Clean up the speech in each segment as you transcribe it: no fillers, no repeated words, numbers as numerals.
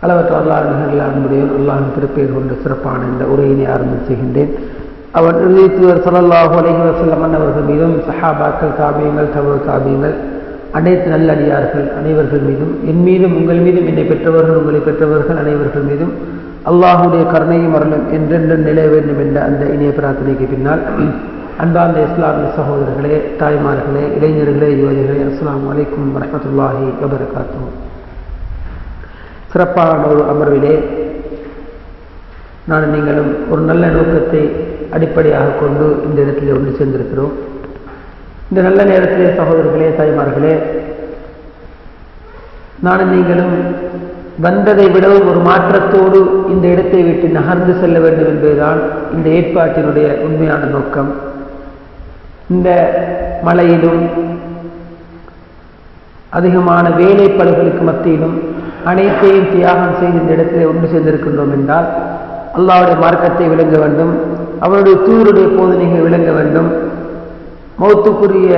அளவற்ற அல்லாஹ் அன்புடைய அல்லாஹின் திருப்பெயர் கொண்டு சிறப்பான இந்த உரையினை ஆரம்பிச்சுகின்றேன். அவர் தூதர் ஸல்லல்லாஹு அலைஹி வஸல்லம் அவர்கள் மீதும் சஹாபாக்கள், தாபியங்கள், தபு தாபியங்கள், அனைத்து நல்லடியார்கள் அனைவர்கள் மீதும், என் மீதும் உங்கள் மீதும், என்னை பெற்றவர்கள் உங்களை பெற்றவர்கள் அனைவர்கள் மீதும் அல்லாஹுடைய கருணையும் அருளும் என்றென்றும் நிலை வேண்டும் என்ற அந்த இனிய பிரார்த்தனைக்கு பின்னால், அன்பார்ந்த இஸ்லாமிய சகோதரர்களே, தாய்மார்களே, இளைஞர்களே, யுவதிகளே, அஸ்ஸலாமு அலைக்கும் வரஹ்மத்துல்லாஹி வபரகாத்துஹு. சிறப்பான ஒரு அமர்விலே நான் நீங்களும் ஒரு நல்ல நோக்கத்தை அடிப்படையாக கொண்டு இந்த இடத்திலே ஒன்று சேர்ந்திருக்கிறோம். இந்த நல்ல நேரத்திலே சகோதரர்களே, தாய்மார்களே, நானும் நீங்களும் வந்ததை விடவும் ஒரு மாற்றத்தோடு இந்த இடத்தை விட்டு நகர்ந்து செல்ல வேண்டும் என்பதுதான் இந்த ஏற்பாட்டினுடைய உண்மையான நோக்கம். இந்த மழையிலும் அதிகமான வேலைப்பளுகளுக்கு மத்தியிலும் அனைத்தையும் தியாகம் செய்து இந்த இடத்திலே ஒன்று சேர்ந்திருக்கின்றோம் என்றால் அல்லாஹ்வுடைய மார்க்கத்தை விளங்க வேண்டும், அவருடைய தூதருடைய போதனைகளை விளங்க வேண்டும், மௌத்துக்குரிய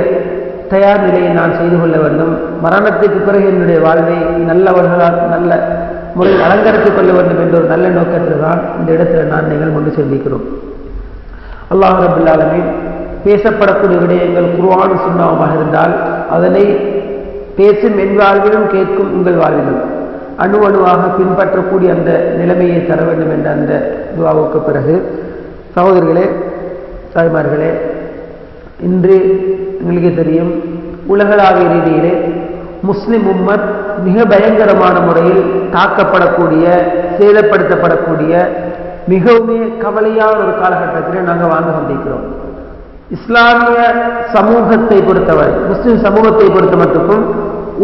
தயார் நிலையை நான் செய்து கொள்ள வேண்டும், மரணத்துக்கு பிறகு என்னுடைய வாழ்வை நல்லவர்களால் நல்ல முறையில் அலங்கரித்துக் கொள்ள வேண்டும் என்ற ஒரு நல்ல நோக்கத்தில் தான் இந்த இடத்துல நான் நீங்கள் ஒன்று சந்திக்கிறோம். அல்லாஹ் ரப்பல் ஆலமீன் பேசப்படக்கூடிய விடயங்கள் குர்ஆன் சுன்னாவாக இருந்தால் அதனை பேசும் என் வாழ்விலும் கேட்கும் உங்கள் வாழ்விலும் அணு அணுவாக பின்பற்றக்கூடிய அந்த நிலைமையை தர வேண்டும் என்ற அந்த துஆவுக்கு பிறகு, சகோதரர்களே, தாய்மார்களே, இன்று எங்களுக்கு தெரியும் உலகளாவிய ரீதியிலே முஸ்லிம் உம்மத் மிக பயங்கரமான முறையில் தாக்கப்படக்கூடிய, சேதப்படுத்தப்படக்கூடிய மிகவும் கவலையான ஒரு காலகட்டத்தில் நாங்கள் வாழ்ந்து கொண்டிருக்கிறோம். இஸ்லாமிய சமூகத்தை பொறுத்தவரை, முஸ்லிம் சமூகத்தை பொறுத்த மட்டுக்கும்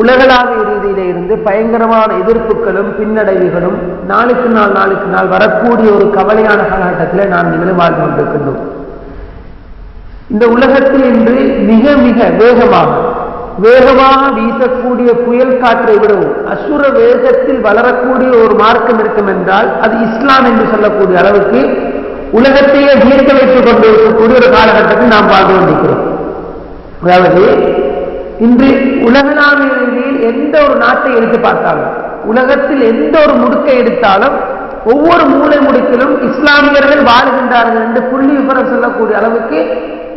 உலகளாவிய ரீதியிலே இருந்து பயங்கரமான எதிர்ப்புகளும் பின்னடைவுகளும் நாளுக்கு நாள் வரக்கூடிய ஒரு கவலையான காலகட்டத்தில் நாம் நீங்களும் வாழ்ந்து கொண்டிருக்கின்றோம். இந்த உலகத்தில் இன்று மிக மிக வேகமாக வீசக்கூடிய புயல் காற்றை விடவும் அசுர வேகத்தில் வளரக்கூடிய ஒரு மார்க்கம் இருக்கும் என்றால் அது இஸ்லாம் என்று சொல்லக்கூடிய அளவுக்கு உலகத்தையே ஈர்க்க வைத்துக் கொண்டு இருக்கக்கூடிய ஒரு காலகட்டத்தில் நாம் வாழ்ந்து கொண்டிருக்கிறோம். அதாவது இன்று உலகளாவிய ரீதியில் எந்த ஒரு நாட்டை எடுத்து பார்த்தாலும், உலகத்தில் எந்த ஒரு முடுக்கை எடுத்தாலும் ஒவ்வொரு மூலை முடுக்கிலும் இஸ்லாமியர்கள் வாழுகின்றார்கள் என்று புள்ளி விவரம் சொல்லக்கூடிய அளவுக்கு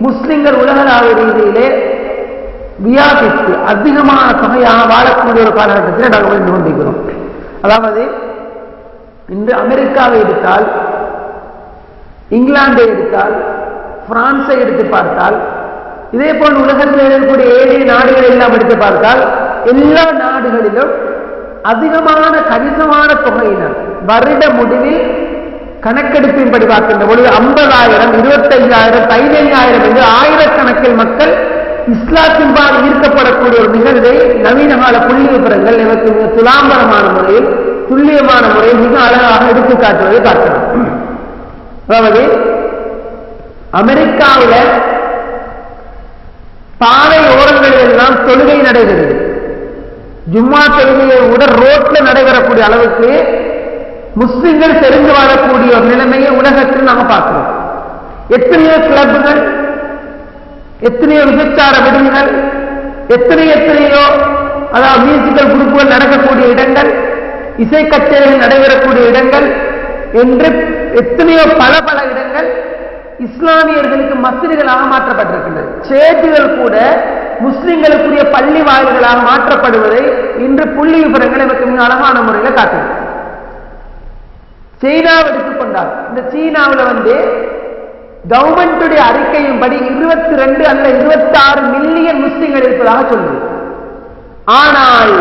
முஸ்லிம்கள் உலகளாவிய ரீதியிலே வியாபித்து அதிகமான தொகையாக வாழக்கூடிய ஒரு காலகட்டத்தில் நாங்கள் வந்து கொண்டிருக்கிறோம். அதாவது இன்று அமெரிக்காவை எடுத்தால், இங்கிலாந்தை எடுத்தால், பிரான்ஸை எடுத்து பார்த்தால், இதே போல் உலகத்தில் இருக்கக்கூடிய 7 நாடுகளை எல்லாம் எடுத்து பார்த்தால் எல்லா நாடுகளிலும் அதிகமான கணிசமான தொகையினர் வருட முடிவில் கணக்கெடுப்பின்படி பார்க்கின்ற பொழுது 50,000, 25,000, 15,000 என்று ஆயிரக்கணக்கில் மக்கள் இஸ்லாத்தின்பால் ஈர்க்கப்படக்கூடிய ஒரு நிகழ்வை நவீன கால புள்ளி விவரங்கள் இவருக்கு மிக துலாம்பரமான முறையில், துல்லியமான முறையில் மிக அழகாக எடுத்து காட்டுவதை பார்க்கலாம். அதாவது அமெரிக்காவில் பாறை ஓரங்களில் எல்லாம் தொழுகை நடைபெறுகிறது. ஜும்மா தொழுகையை உடல் ரோட்ல நடைபெறக்கூடிய அளவுக்கு முஸ்லிம்கள் தெரிந்து வாழக்கூடிய ஒரு நிலைமையை உலகத்தில் நாம பார்க்கிறோம். எத்தனையோ கிளப்புகள், எத்தனையோ விபச்சார விடுதிகள், எத்தனையோ அதாவது மியூசிக்கல் குரூப்புகள் நடக்கக்கூடிய இடங்கள், இசை கச்சேரிகள் நடைபெறக்கூடிய இடங்கள் என்று எத்தனையோ பல இடங்கள் இஸ்லாமியர்களுக்கு மஸ்ஜிதுகளாக மாற்றப்பட்டிருக்கின்றன. சேர்ச்சுகள் கூட முஸ்லிம்களுக்குரிய பள்ளி வாயில்களாக மாற்றப்படுவதை இன்று புள்ளி விவரங்கள் எனக்கு மிக அழகான முறையில் காட்டுது. சீனாவை எடுத்துக்கொண்டால், இந்த சீனாவில் கவர்மெண்டுடைய அறிக்கையின்படி 22 அல்ல 26 மில்லியன் முஸ்லிம்கள் இருப்பதாக சொல்லுது. ஆனால்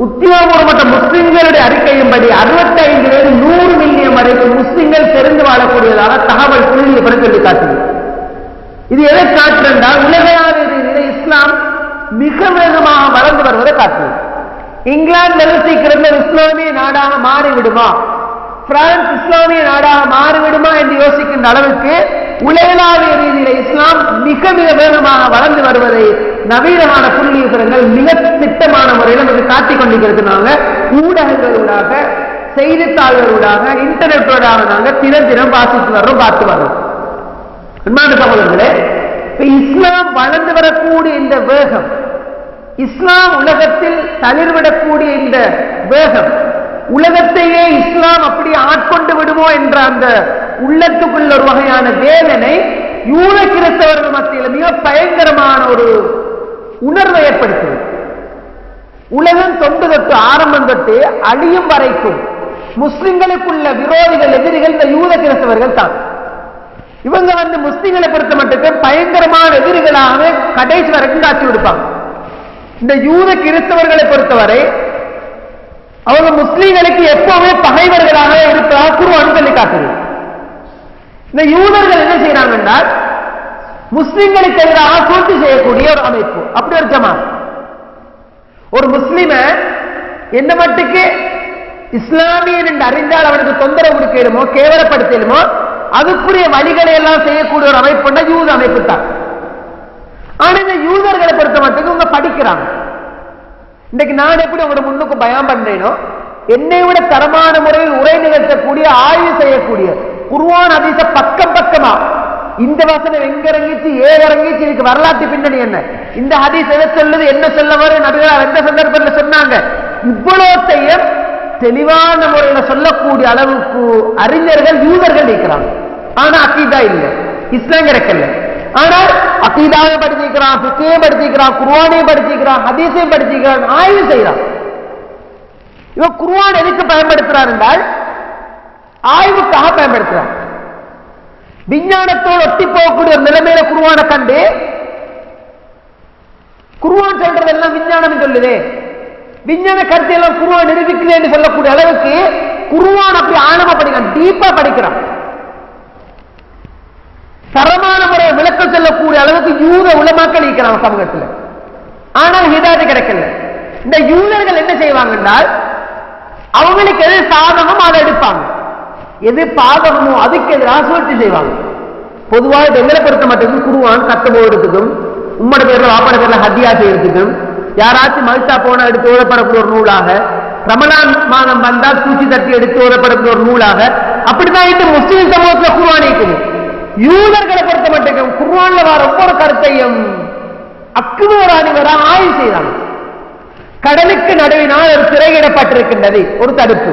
உத்தியோகபூர்வமற்ற முஸ்லிம்களுடைய அறிக்கையின்படி 65 100 மில்லியன் வரைக்கும் முஸ்லிம்கள் தெரிந்து வாழக்கூடியதாக தகவல் புள்ளி சொல்லி காட்டுது. இது எதை காட்டுறால் உலகளாவிய ரீதியில் இஸ்லாம் மிக வேகமாக வளர்ந்து வருவதை காட்டுது. இங்கிலாந்து சீக்கிரமே இஸ்லாமிய நாடாக மாறிவிடுமா, பிரான்ஸ் இஸ்லாமிய நாடாக மாறிவிடுமா என்று யோசிக்கின்ற அளவுக்கு உலகளாவிய ரீதியில் இஸ்லாம் மிக வேகமாக வளர்ந்து வருவதை நவீனமான புள்ளி விவரங்கள் மிக திட்டமான முறையில் நமக்கு காட்டிக் கொண்டிருக்கிறதுனால ஊடகங்களூடாக, செய்தித்தாள்களூடாக, இன்டர்நெட்டோடாக நாங்கள் தினம் வாசித்து வர்றோம், பார்த்து வர்றோம். அன்பான சகோதரர்களே, இஸ்லாம் வளர்ந்து வரக்கூடிய இந்த வேகம், இஸ்லாம் உலகத்தில் தளிர்விடக்கூடிய இந்த வேகம் உலகத்தையே இஸ்லாம் அப்படி ஆட்கொண்டு விடுமோ என்ற அந்த உள்ளத்துக்குள்ள ஒரு வகையான வேதனை யூத கிறிஸ்தவர்கள் மத்தியில் மிக பயங்கரமான ஒரு உணர்வை ஏற்படுத்துவது. உலகம் தொண்டு தொட்டு ஆரம்பம் தொட்டு அழியும் வரைக்கும் முஸ்லிம்களுக்குள்ள விரோதிகள் எதிரிகள் இந்த யூத கிறிஸ்தவர்கள் தான். இவங்க முஸ்லிம்களை பொறுத்த மட்டும் பயங்கரமான எதிரிகளாக கடைசி வரைக்கும் காட்சி கொடுப்பாங்க. இந்த யூத கிறிஸ்தவர்களை பொறுத்தவரை அவங்க முஸ்லிம்களுக்கு எப்பவுமே பகைவர்களாக இருப்பதாக குர்ஆன் சொல்லி காட்டுது. இந்த யூதர்கள் என்ன செய்யறாங்கன்னா முஸ்லிம்களுக்கு எதிராக சூழ்ச்சி செய்யக்கூடிய ஒரு அமைப்பு, அப்படி ஒரு ஜமாத். ஒரு முஸ்லிம என்ன மட்டுக்கு இஸ்லாமியன் என்று அறிந்தால் அவனுக்கு தொந்தரவு கொடுக்கலுமோ கேவலப்படுத்தலுமோ அதுக்குரிய வழிகளை எல்லாம் செய்யக்கூடிய ஒரு அமைப்புன்னா யூத அமைப்பு தான். ஆனா இந்த யூதர்களை பொறுத்த மட்டும் இவங்க படிக்கிறாங்க. இன்னைக்கு நான் எப்படி உங்களோட முன்னுக்கு பயம் பண்றேனோ என்னை விட தரமான முறையில் உரை நிகழ்த்தக்கூடிய ஆய்வு செய்யக்கூடிய குர்ஆன் ஹதீஸ பக்கம் பக்கமா இந்த வசனம் எங்க இறங்கிச்சு ஏன் இறங்கிச்சு இதுக்கு வரலாற்று பின்னணி என்ன, இந்த ஹதீஸ் எதை சொல்லுது என்ன சொல்ல வரும் நபிகள் எந்த சந்தர்ப்பத்தில் சொன்னாங்க, இவ்வளோத்தையும் தெளிவான முறையில் சொல்லக்கூடிய அளவுக்கு அறிஞர்கள் யூதர்கள் இருக்கிறாங்க. ஆனா அகீதா இல்லை, இஸ்லாம் கிடைக்கல. ஆனால் அகீதாவை படிச்சிருக்கிறான், ஃபிக்ஹையும் படிச்சிருக்கிறான், குர்ஆனையும் படிச்சிருக்கிறான், ஹதீஸையும் படிச்சிருக்கிறான், ஆய்வு செய்யறான். இவன் குர்ஆன் எதுக்கு பயன்படுத்துறான் என்றால் ஆய்வுக்காக பயன்படுத்துறான். விஞ்ஞானத்தோடு ஒட்டி போகக்கூடிய ஒரு நிலைமையில குர்ஆனை கண்டு குர்ஆன் சொல்றதெல்லாம் விஞ்ஞானம் சொல்லுதே, விஞ்ஞான கருத்தை எல்லாம் குர்ஆன் நிரூபிக்கல என்று சொல்லக்கூடிய அளவுக்கு குர்ஆன் அப்படி ஆழமா படிக்கிறான், டீப்பா படிக்கிறான். தரமான முறை விளக்கம் சொல்லக்கூடிய அளவுக்கு யூத உலமாக்கள் இருக்கிறாங்க சமூகத்தில். ஆனால் ஹிதாயத் கிடைக்கல. இந்த யூதர்கள் என்ன செய்வாங்கன்னா அவங்களுக்கு எது சாதகமோ அதை எடுப்பாங்க, எது பாதகமோ அதுக்கு எதிராக சூழ்ச்சி செய்வாங்க. பொதுவாக எங்களை பொறுத்த மட்டும் குர்ஆன் கத்தம் போடுறதுக்கும் உம்மட பேர்ல வாப்பாட பேர்ல ஹதியா செய்யறதுக்கும் யாராச்சும் மல்சா போனா எடுத்து ஓதப்படக்கூடிய ஒரு நூலாக, ரமலான் மாதம் வந்தால் பூச்சி தட்டி எடுத்து ஓதப்படக்கூடிய ஒரு நூலாக அப்படிதான் இது முஸ்லிம் சமூகத்தில் குர்ஆன் இருக்குது. யூதர்களை பொறுத்த மட்டும் குர்ஆன்ல வர ஒவ்வொரு கருத்தையும் அக்குவராணி வர ஆய்வு செய்தாங்க. கடலுக்கு நடுவினால் ஒரு திரையிடப்பட்டிருக்கின்றது, ஒரு தடுப்பு.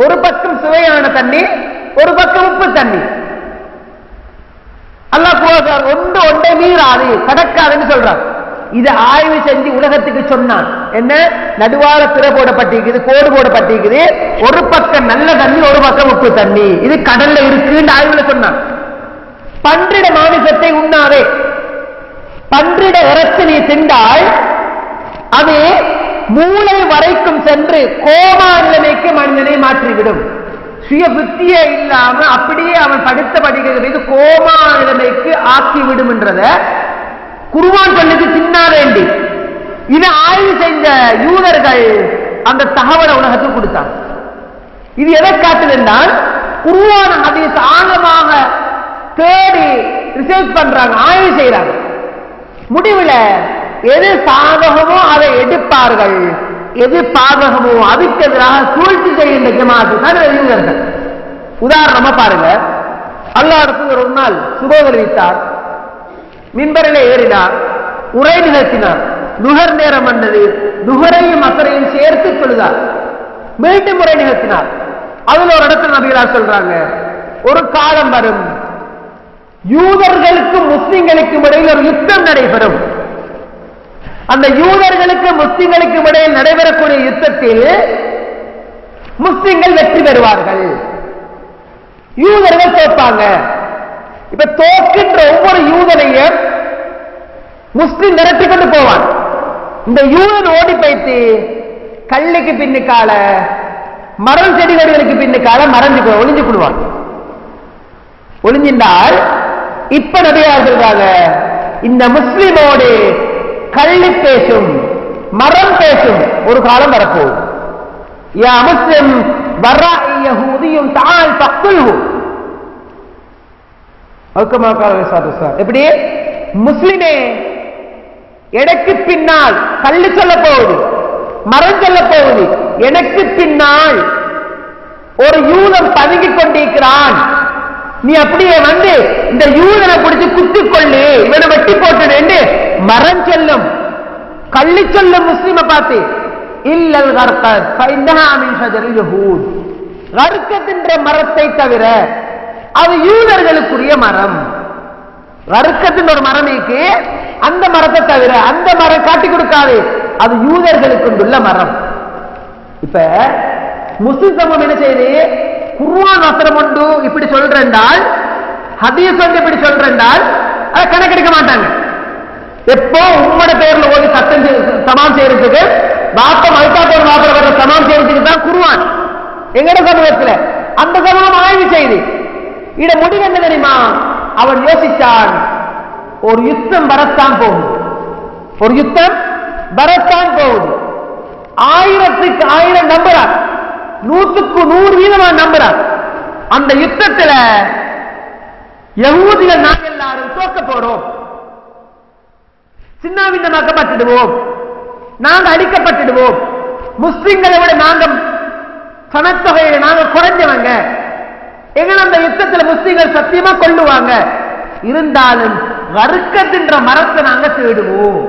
ஒரு பக்கம் சுவையான தண்ணி, ஒரு பக்கம் உப்பு தண்ணி. அல்லாஹ் ஒன்று ஒன்றை மீறாது கடக்காதுன்னு சொல்றார். இதை ஆய்வு செஞ்சு உலகத்துக்கு சொன்னான். என்ன, நடுவார திரை போடப்பட்டிருக்குது, கோடு போடப்பட்டிருக்குது, ஒரு பக்கம் நல்ல தண்ணி ஒரு பக்கம் உப்பு தண்ணி, இது கடல்ல இருக்குன்னு ஆய்வுல சொன்னான். பன்றிட மாமிசத்தை உண்ணாதே, பன்றிட இறச்சி நீ திண்டால் அது மூளை வரைக்கும் சென்று கோமா நிலைமைக்கு மனிதனை மாற்றிவிடும். சுய புத்தியே இல்லாம அப்படியே அவன் படித்த படிக்கிறது கோமா நிலைமைக்கு ஆக்கிவிடும் என்றத குர்ஆன் சொல்லுக்கு தின்னா வேண்டி இதை ஆய்வு செஞ்ச யூதர்கள் அந்த தகவலை உலகத்துக்கு கொடுத்தாங்க. இது எதை காட்டுதுன்னால் குர்ஆன் ஹதீஸ் ஆழமாக தேடி ரிசர்ச் பண்றாங்க, ஆய்வு செய்யறாங்க. முடிவுல எது சாதகமோ அதை எடுப்பார்கள், எது பாதகமோ அதுக்கு எதிராக சூழ்ச்சி செய்கின்ற ஜமாத்து தான் யூதர்கள். உதாரணமா பாருங்க, அல்லாஹ் ரசூல் ஒரு நாள் சுபஹ் அறிவித்தார், மின்பரிலே ஏறினார், உரை நிகழ்த்தினார். நுகர் நேரம் வந்தது, நுகரையும் அசரையும் சேர்த்து சொல்லுதார். மீண்டும் உரை நிகழ்த்தினார். அதுல ஒரு இடத்துல நபிகளார் சொல்றாங்க, ஒரு காலம் வரும் யூதர்களுக்கும் முஸ்லிம்களுக்கும் இடையில் ஒரு யுத்தம் நடைபெறும். அந்த யூதர்களுக்கும் முஸ்லிம்களுக்கும் இடையில் நடைபெறக்கூடிய யுத்தத்தில் முஸ்லிம்கள் வெற்றி பெறுவார்கள், யூதர்கள் தோற்பாங்க. இப்ப தோற்கின்ற ஒவ்வொரு யூதனையும் முஸ்லிம் நிரட்டி கொண்டு போவான். இந்த யூதன் ஓடி போய்த்து கல்லுக்கு பின்னுக்கால மரம் செடிகளுக்கு பின்னுக்கால மறைஞ்சு ஒளிஞ்சு கொள்வான். ஒளிஞ்சின்றால் இப்ப நபியார் சொல்றாங்க, இந்த முஸ்லிமோடு கள்ளி பேசும் மரம் பேசும் ஒரு காலம் வரப்போகுது. யா முஸ்லிம் வர்ராஇ யஹூதியும் தஆல் ஃபக்துல்ஹு. எப்படி முஸ்லிமே எனக்கு பின்னால் கள்ளி சொல்ல போகுது, மரம் சொல்ல போகுது, எனக்கு பின்னால் ஒரு யூதன் பதுங்கிக் கொண்டிருக்கிறான், நீ அப்படியே வந்து இந்த யூதனை பிடிச்சு குத்திக் கொள்ளு, இவனை வெட்டி போட்டு மரம் செல்லும். கள்ளி சொல்லும் முஸ்லிமை பார்த்து இல்லல் கர்கத் ஃபைன்னஹா மின் ஷஜரில் யஹூத், கர்கத் என்ற மரத்தை தவிர அது யூதர்களுக்குரிய மரம். கர்கத்தின் ஒரு மரம் இருக்கு, அந்த மரத்தை தவிர அந்த மரம் காட்டி கொடுக்காது, அது யூதர்களுக்கு உள்ள மரம். இப்ப முஸ்லிம் சமூகம் என்ன செய்யுது? குர்ஆன் வசனம் ஒன்று இப்படி சொல்றால், ஹதீஸ் வந்து இப்படி சொல்றால் அதை கணக்கெடுக்க மாட்டாங்க. எப்போ உம்மோட பேர்ல ஓடி சட்டம் சமாம் செய்யறதுக்கு பாப்பா மல்காத்தோட மாப்பிள வர்ற சமாம் செய்யறதுக்கு தான் குர்ஆன் எங்கட சமூகத்துல. அந்த சமூகம் ஆய்வு செய்து இட முடிவு என்ன தெரியுமா? அவன் யோசித்தான், ஒரு யுத்தம் வரத்தான் போகுது, ஒரு யுத்தம் வரத்தான் போகுது. 1000க்கு 1000 நம்புறார், 100க்கு 100% நம்புறார். அந்த யுத்தத்துல யஹூதிகள் நாங்கள் எல்லாரும் தோக்க போறோம், சின்னாபின்னமாக்கப்பட்டுடுவோம், நாங்க அடிக்கப்பட்டுடுவோம், முஸ்லிம்களை விட நாங்க சனத்தொகையில நாங்க குறைஞ்சவங்க, எங்களை அந்த யுத்தத்தில் முஸ்லிம்கள் சத்தியமா கொள்ளுவாங்க, இருந்தாலும் வர்க்கத்தின்ற மரத்தை நாங்க தேடுவோம்.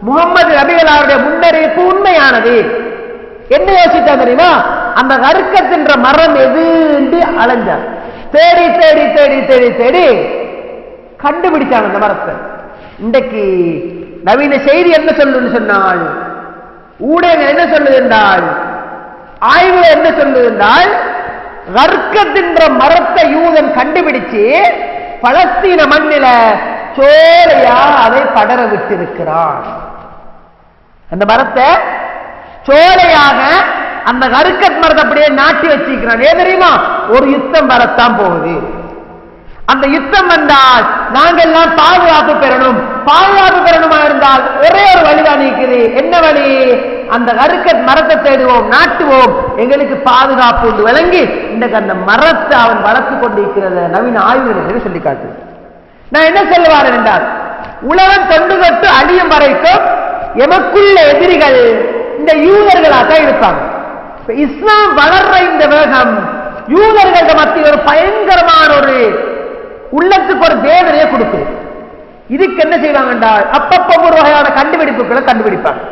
முகமது நபிகளாருடைய முன்னறிவிப்பு உண்மையானது. என்ன யோசிச்சா தெரியுமா? அந்த வர்க்கத்தின்ற மரம் எது என்று அலைஞ்சார். தேடி தேடி தேடி தேடி தேடி கண்டுபிடிச்சாங்க அந்த மரத்தை. இன்றைக்கு நவீன செய்தி என்ன சொல்லுன்னு சொன்னால், ஊடகங்கள் என்ன சொல்லுது என்றால், ஆய்வு என்ன சொல்லுது என்றால், வர்க்கத்தின்ற மரத்தை யூதன் கண்டுபிடிச்சு பலஸ்தீன மண்ணில சோலையா அதை படர விட்டிருக்கிறான். அந்த மரத்தை சோலையாக அந்த வர்க்கத் மரத்தை அப்படியே நாட்டி வச்சிருக்கிறான். ஏன் தெரியுமா? ஒரு யுத்தம் வரத்தான் போகுது. அந்த யுத்தம் வந்தால் நாங்கள் எல்லாம் பாதுகாப்பு பெறணும். பாதுகாப்பு பெறணுமா இருந்தால் ஒரே ஒரு வழிதான் இருக்குது. என்ன வழி? அந்த வர்க்கத் மரத்தை தேடுவோம், நாட்டுவோம், எங்களுக்கு பாதுகாப்பு உண்டு விளங்கி இன்றைக்கு அந்த மரத்தை அவன் வளர்த்து கொண்டிருக்கிறத நவீன ஆய்வுகளை சொல்லி காட்டு. நான் என்ன சொல்லுவார் என்றால், உலகம் தொண்டு தொட்டு அழியும் வரைக்கும் எமக்குள்ள எதிரிகள் இந்த யூதர்களாக இருப்பாங்க. இஸ்லாம் வளர்ற இந்த வேகம் யூதர்கள் மத்தியில் ஒரு பயங்கரமான ஒரு உள்ளத்துக்கு ஒரு வேதனையை கொடுக்குது. இதுக்கு என்ன செய்வாங்க என்றால், அப்பப்போ ஒரு வகையான கண்டுபிடிப்புகளை கண்டுபிடிப்பாங்க.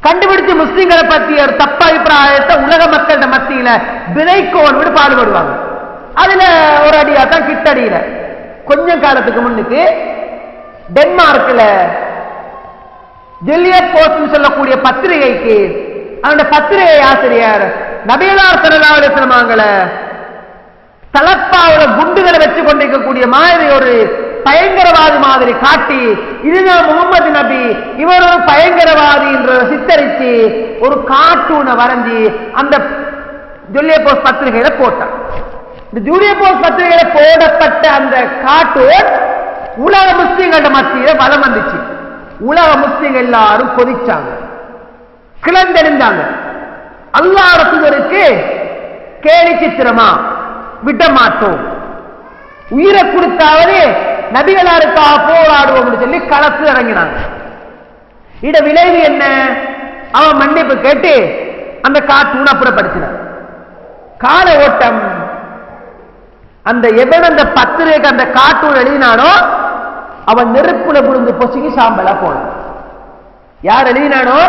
கண்டுபிடிச்சு முஸ்லிம்களை பற்றிய ஒரு தப்ப அபிப்பிராயத்தை உலக மக்களிட மத்தியில விதைக்கோன் விட பாடுபடுவாங்க. அதுல ஒரு அடியா தான் கிட்டடியில கொஞ்ச காலத்துக்கு முன்னுக்கு டென்மார்க்ல ஜெலியட் போஸ்ட் சொல்லக்கூடிய பத்திரிகைக்கு அந்த பத்திரிகை ஆசிரியர் நபிகளார் ஸல்லல்லாஹு அலைஹி வஸல்லம் தலப்பாவுல குண்டுகளை வச்சு கொண்டிருக்கக்கூடிய மாதிரி ஒரு பயங்கரவாதி மாதிரி காட்டி, இதுதான் முகமது நபி, இவர் ஒரு பயங்கரவாதி என்று சித்தரித்து ஒரு கார்ட்டூனை வரைஞ்சி அந்த ஜூலிய போஸ்ட் பத்திரிகையில போட்டார். இந்த ஜூலிய போஸ்ட் பத்திரிகையில போடப்பட்ட அந்த கார்ட்டூன் உலக முஸ்லிம்கள மத்தியில வலம் வந்துச்சு. உலக முஸ்லிம்கள் எல்லாரும் கொதிச்சாங்க, கிளந்தெழுந்தாங்க. அல்லாஹ் ரசூலுக்கு கேலி சித்திரமா விட மாட்டோம், உயிரை கொடுத்தாவது நபிகளாருக்காக போராடுவோம் சொல்லி களத்து இறங்கினாங்க. இட விளைவு என்ன? அவன் மன்னிப்பு கேட்டு அந்த கார்ட்டூன் அப்புறப்படுத்தினார். கால ஓட்டம் அந்த எவன் அந்த பத்திரிகைக்கு அந்த கார்ட்டூன் எழுதினானோ அவன் நெருப்புல விழுந்து பொசுங்கி சாம்பலா போனான். யார் எழுதினானோ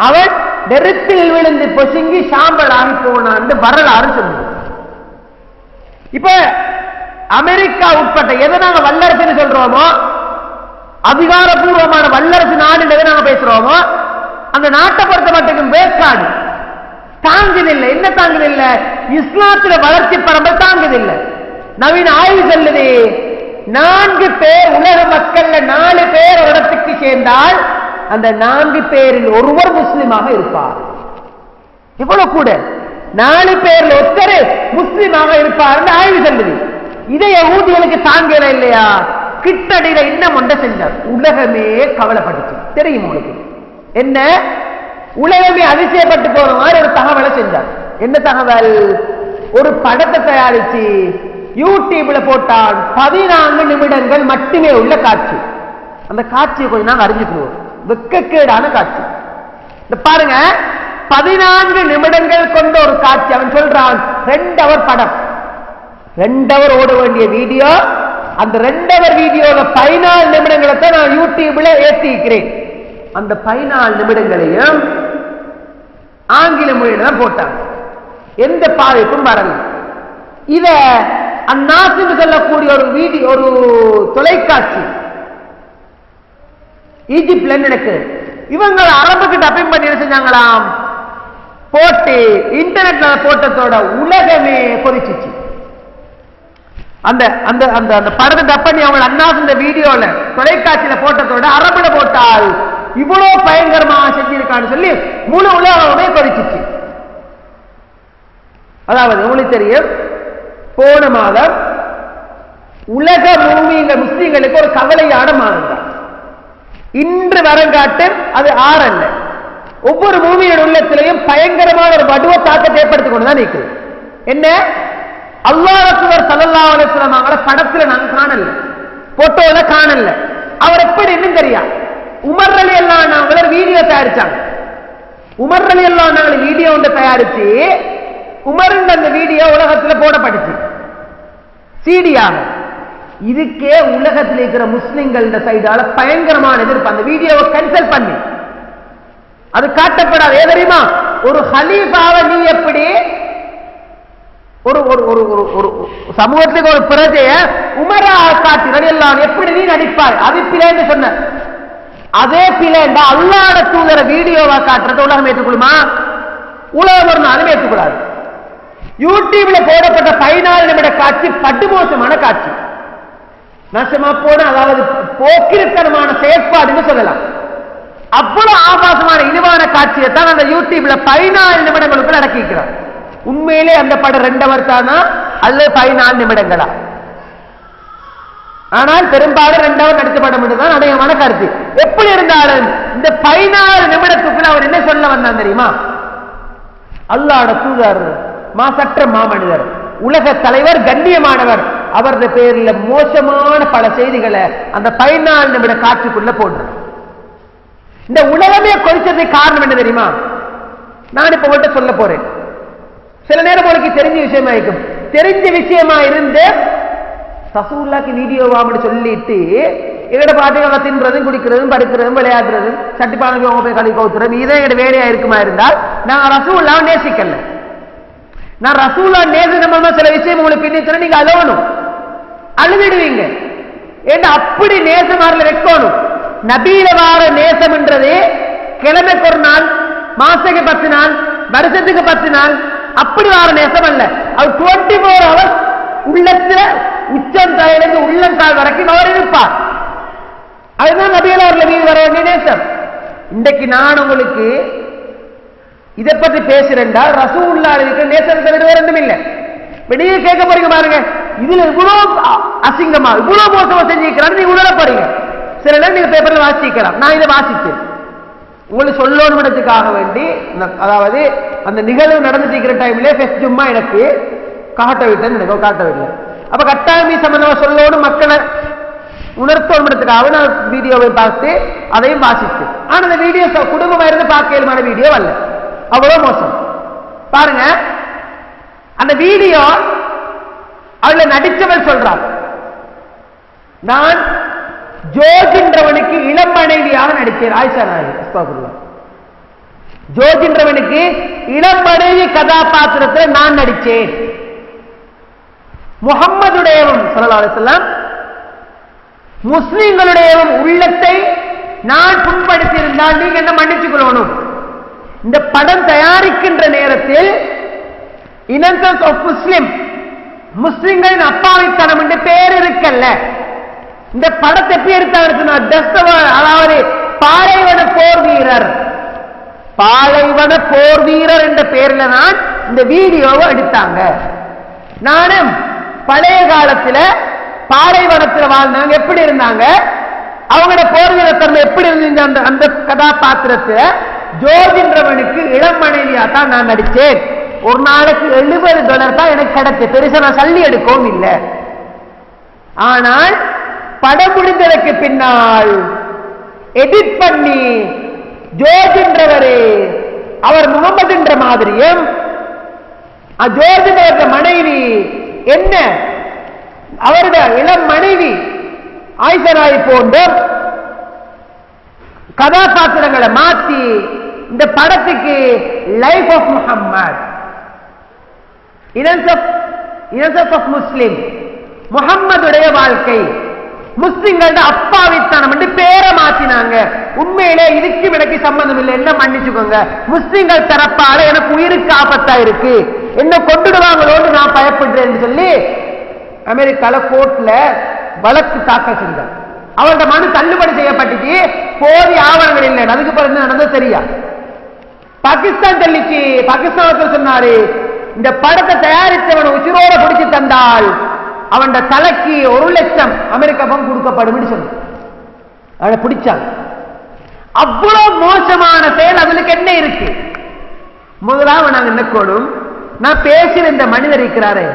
அவன் நெருப்பில் விழுந்து பொசுங்கி சாம்பலாகி போனான்னு வரலாறு சொல்லுது. இப்ப அமெரிக்கா உட்பட்ட எதை நாங்க வல்லரசு சொல்றோமோ, அதிகாரபூர்வமான வல்லரசு நாடு எதை நாங்க பேசுறோமோ, அந்த நாட்டை பொறுத்த மட்டும் வேக்காடு தாங்குதில்லை. என்ன தாங்குதில்லை? இஸ்லாத்துல வளர்ச்சி பரம்பரை தாங்குதில்லை. நவீன ஆய்வு சொல்லுது, 4 பேர் உலக மக்கள்ல 4 பேர் ஒரு இடத்துக்கு சேர்ந்தால் அந்த 4 பேரில் ஒருவர் முஸ்லிமாக இருப்பார். இவ்வளவு கூட 4 பேர்ல ஒருத்தர் முஸ்லிமாக இருப்பார் ஆய்வு சொல்லுது. இதை யஹூதிகளுக்கு தாங்கல இல்லையா? கிட்டடியில இன்னும் ஒன்றை செஞ்சார். உலகமே கவலைப்பட்டுச்சு. தெரியும் உங்களுக்கு என்ன? உலகமே அதிசயப்பட்டு போற மாதிரி ஒரு தகவலை செஞ்சார். என்ன தகவல்? ஒரு படத்தை தயாரிச்சு யூடியூப்ல போட்டால் 14 நிமிடங்கள் மட்டுமே உள்ள காட்சி. அந்த காட்சியை கொஞ்சம் நாங்க அறிஞ்சுக்கணும். வெக்கக்கேடான காட்சி. இந்த பாருங்க, 14 நிமிடங்கள் கொண்ட ஒரு காட்சி. அவன் சொல்றான் 2 ஹவர் படம், 2 ஹவர் ஓட வேண்டிய வீடியோ. அந்த 2 ஹவர் வீடியோல 14 நிமிடங்களை தான் நான் யூடியூப்ல ஏற்றிக்கிறேன். அந்த 14 நிமிடங்களையும் ஆங்கில மொழியில தான் போட்டாங்க. எந்த பாதிப்பும் வரல. இத அந்நாசின்னு சொல்லக்கூடிய ஒரு வீடியோ, ஒரு தொலைக்காட்சி ஈஜிப்ட்ல நடக்கு. இவங்க அரபுக்கு டப்பிங் பண்ணி என்ன செஞ்சாங்களாம், போட்டு இன்டர்நெட்ல போட்டதோட உலகமே கொதிச்சிச்சு. அந்த அந்த அந்த அந்த படத்தை டப் பண்ணி அவங்க அண்ணாஸ் இந்த வீடியோல தொலைக்காட்சியில போட்டதோட அரபுல போட்டால் இவ்வளவு பயங்கரமாக செஞ்சிருக்கான்னு சொல்லி முழு உலகமே கொதிச்சிச்சு. அதாவது உங்களுக்கு தெரியும், போன மாதம் உலக முஸ்லிம்களுக்கு ஒரு கவலையான மாதம் தான். இன்று வரங்காட்டு அது ஆறல்ல, ஒவ்வொரு மூமியோட உள்ளத்திலையும் பயங்கரமான ஒரு வடுவ தாக்கத்தை ஏற்படுத்திக் கொண்டுதான் நிற்குது. என்ன, அல்லாஹ் ரசூல் ஸல்லல்லாஹு அலைஹி வஸல்லம் அவங்கள படத்துல நாங்க காணல, போட்டோல காணல. அவர் எப்படி இன்னும் தெரியா, உமர் ரலியல்லாஹு அன்ஹு அவங்கள வீடியோ தயாரிச்சாங்க. உமர் ரலியல்லாஹு அன்ஹு வீடியோ ஒன்று தயாரிச்சு உமர் அந்த வீடியோ உலகத்துல போடப்பட்டுச்சு சீடியாக. இதுக்கே உலகத்தில் இருக்கிற முஸ்லிம்கள் சைடால பயங்கரமான எதிர்ப்பு. அந்த வீடியோவை கேன்சல் பண்ணி அது காட்டப்படாது. ஏன் தெரியுமா, ஒரு ஹலீஃபாவை நீ எப்படி ஒரு ஒரு சமூகத்துக்கு ஒரு பிரஜைய உமரா காட்டி ரலியல்லாஹு எப்படி நீ நடிப்பாய், அது பிழைன்னு சொன்ன. அதே பிழைண்டா அல்லாஹ்வுடைய தூதர வீடியோவா காட்டுறது உலகம் ஏற்றுக்கொள்ளுமா? உலகம் ஒரு நாளும் ஏற்றுக்கொள்ளாது. யூடியூப்ல போடப்பட்ட 14 நிமிட காட்சி படுமோசமான காட்சி, நாசமா போன, அதாவது போக்கிருத்தனமான செயற்பாடுன்னு சொல்லலாம். அவ்வளவு ஆபாசமான இழிவான காட்சியை தான் அந்த யூடியூப்ல 14 நிமிடங்களுக்குள்ள அடக்கிக்கிறார். உண்மையிலே அந்த படம் 2 ஹவர் தானா அல்லது 14 நிமிடங்களா? ஆனால் பெரும்பாலும் 2 ஹவர் நடித்த படம் தான் அநேகமான கருத்து. எப்படி இருந்தாலும் இந்த 14 நிமிடத்துக்குள்ள அவர் என்ன சொல்ல வந்தார் தெரியுமா? அல்லாஹ்வுடைய தூதர் மாசற்ற மாமனிதர், உலக தலைவர், கண்ணியமானவர், அவரது பேரில் மோசமான பல செய்திகளை அந்த 14 நிமிட காட்சிக்குள்ள போடுறார். இந்த உலகமே கொதிச்சதுக்கு காரணம் என்ன தெரியுமா? நான் இப்ப உங்கள்கிட்ட சொல்ல போறேன். சில நேரம் உங்களுக்கு தெரிஞ்ச விஷயமா இருக்கும். தெரிஞ்ச விஷயமா இருந்து ரசூலுல்லாஹ்க்கு வீடியோவாம சொல்லிட்டு எங்கட பாட்டுகளை தின்றதும் குடிக்கிறதும் படுக்கிறதும் விளையாடுறதும் சட்டிப்பானுக்கு அவங்க போய் கழி கவுத்துறதும் இதே எங்கட வேலையா இருக்குமா இருந்தால் நான் ரசூலுல்லாஹ் நேசிக்கல. நான் ரசூலுல்லாஹ் நேசிக்கணும்னா சில விஷயம் உங்களுக்கு பின்னித்தர நீங்க அழுவணும், அழுவிடுவீங்க. ஏன்னா அப்படி நேசமாரில் வைக்கணும். நபியில வார நேசம் என்றது கிழமைக்கு ஒரு நாள், மாசத்துக்கு 10 நாள், வருஷத்துக்கு 10 நாள் அப்படி வார நேசம் அல்ல. அவர் 24 ஹவர்ஸ் உள்ளத்துல உச்சம் தாயிலிருந்து உள்ளங்கால் வரைக்கும் அவர் இருப்பார். அதுதான் நபியில அவர்கள் மீது வர வேண்டிய நேசம். இன்றைக்கு நான் உங்களுக்கு இதை பற்றி பேசுறேன்டா ரசூலுல்லாஹ் இருக்கிற நேசத்தை விட வேற ஒன்றும் இல்லை. வெளியே கேட்க போறீங்க பாருங்க, இதுல இவ்வளவு அசிங்கமா இவ்வளவு மோசமா செஞ்சிருக்கிறான்னு நீங்க உணர போறீங்க. சில நேரம் நீங்க பேப்பர்ல வாசிக்கலாம். நான் இதை வாசிச்சேன் உங்களுக்கு சொல்லணும்ன்றதுக்காக வேண்டி. அதாவது அந்த நிகழ்வு நடந்துட்டு இருக்கிற டைம்ல ஃபெஸ்ட் ஜும்மா எனக்கு காட்டவில்லை. அப்ப கட்டாயமி சம்பந்தமா சொல்லணும், மக்களை உணர்த்தோன்றதுக்காக நான் வீடியோவை பார்த்து அதையும் வாசிச்சேன். ஆனா அந்த வீடியோ குடும்பமா இருந்து பார்க்கலுமான வீடியோ அல்ல, அவ்வளவு மோசம். பாருங்க அந்த வீடியோ, அதுல நடிச்சவர் சொல்றார், நான் ஜோர்ஜ் என்றவனுக்கு இளம் மனைவியாக நடித்தேன். ஆயிஷா நாயகி ஜோர்ஜ் என்றவனுக்கு இளம் மனைவி கதாபாத்திரத்தில் நான் நடித்தேன். முஹம்மதுடையவும் ஸல்லல்லாஹு அலைஹி வஸல்லம் முஸ்லிம்களுடையவும் உள்ளத்தை நான் புண்படுத்தி இருந்தால் நீங்க என்ன மன்னிச்சுக் கொள்ளணும். இந்த படம் தயாரிக்கின்ற நேரத்தில் இன்னசென்ஸ் ஆஃப் முஸ்லிம்களின் அப்பாவித்தனம் என்று பேர் இருக்கல்ல. இந்த படத்தை எப்படி எடுத்தாங்க, அதாவது பாலைவன போர் வீரர், பாலைவன போர் வீரர் என்ற பெயர்ல தான் இந்த வீடியோவை எடுத்தாங்க. நானும் பழைய காலத்துல பாலைவனத்தில் வாழ்ந்தவங்க எப்படி இருந்தாங்க, அவங்களோட போர் வீரத்தன்மை எப்படி இருந்துச்சு, அந்த கதாபாத்திரத்துல ஜோர்ஜ் என்றவனுக்கு இளம் மனைவியா தான் நான் நடிச்சேன். ஒரு நாளைக்கு $70 தான் எனக்கு கிடைச்சு, பெருசா நான் சல்லி எடுக்கவும் இல்லை. ஆனால் படம் முடிந்ததற்கு பின்னால் எடிட் பண்ணி ஜோர்ஜ் என்றவரே அவர் முகமது என்ற மாதிரியும் ஜோர்ஜ் என்ற மனைவி என்ன அவருடைய இளம் மனைவி ஆயிஷா நாயகி போன்ற கதாபாத்திரங்களை மாத்தி இந்த படத்துக்கு life of Muhammad, innocence of Muslim, முஹம்மதுடைய வாழ்க்கை, முஸ்லிம்களோட அப்பாவித்தனம் என்று பேரை மாத்தினாங்க. உண்மையிலே இதுக்கு எனக்கு சம்பந்தம் இல்லை, என்ன மன்னிச்சுக்கோங்க. முஸ்லிம்கள் தரப்பால எனக்கு உயிருக்கு ஆபத்தா இருக்கு, என்ன கொண்டுடுவாங்களோடு நான் பயப்படுறேன்னு சொல்லி அமெரிக்கால கோர்ட்ல வழக்கு தாக்கல் செஞ்சார். அவரோட மனு தள்ளுபடி செய்யப்பட்டுச்சு. போதிய ஆவணங்கள் இல்லை. அதுக்கு பிறகு நடந்தது சரியா? பாகிஸ்தான் சொல்லிச்சு. பாகிஸ்தான் சொன்னாரு, இந்த படத்தை தயாரித்தவன் உயிரோட பிடிச்சு தந்தால் அவன் தலைக்கு 1 லட்சம் அமெரிக்க பணம் கொடுக்கப்படும் சொன்ன. அவனை பிடிச்சாங்க. அவ்வளவு மோசமான செயல். அதுக்கு என்ன இருக்கு? முதலாவது நாங்க என்ன கோடும், நான் பேசின இந்த மனிதர் இருக்கிறாரு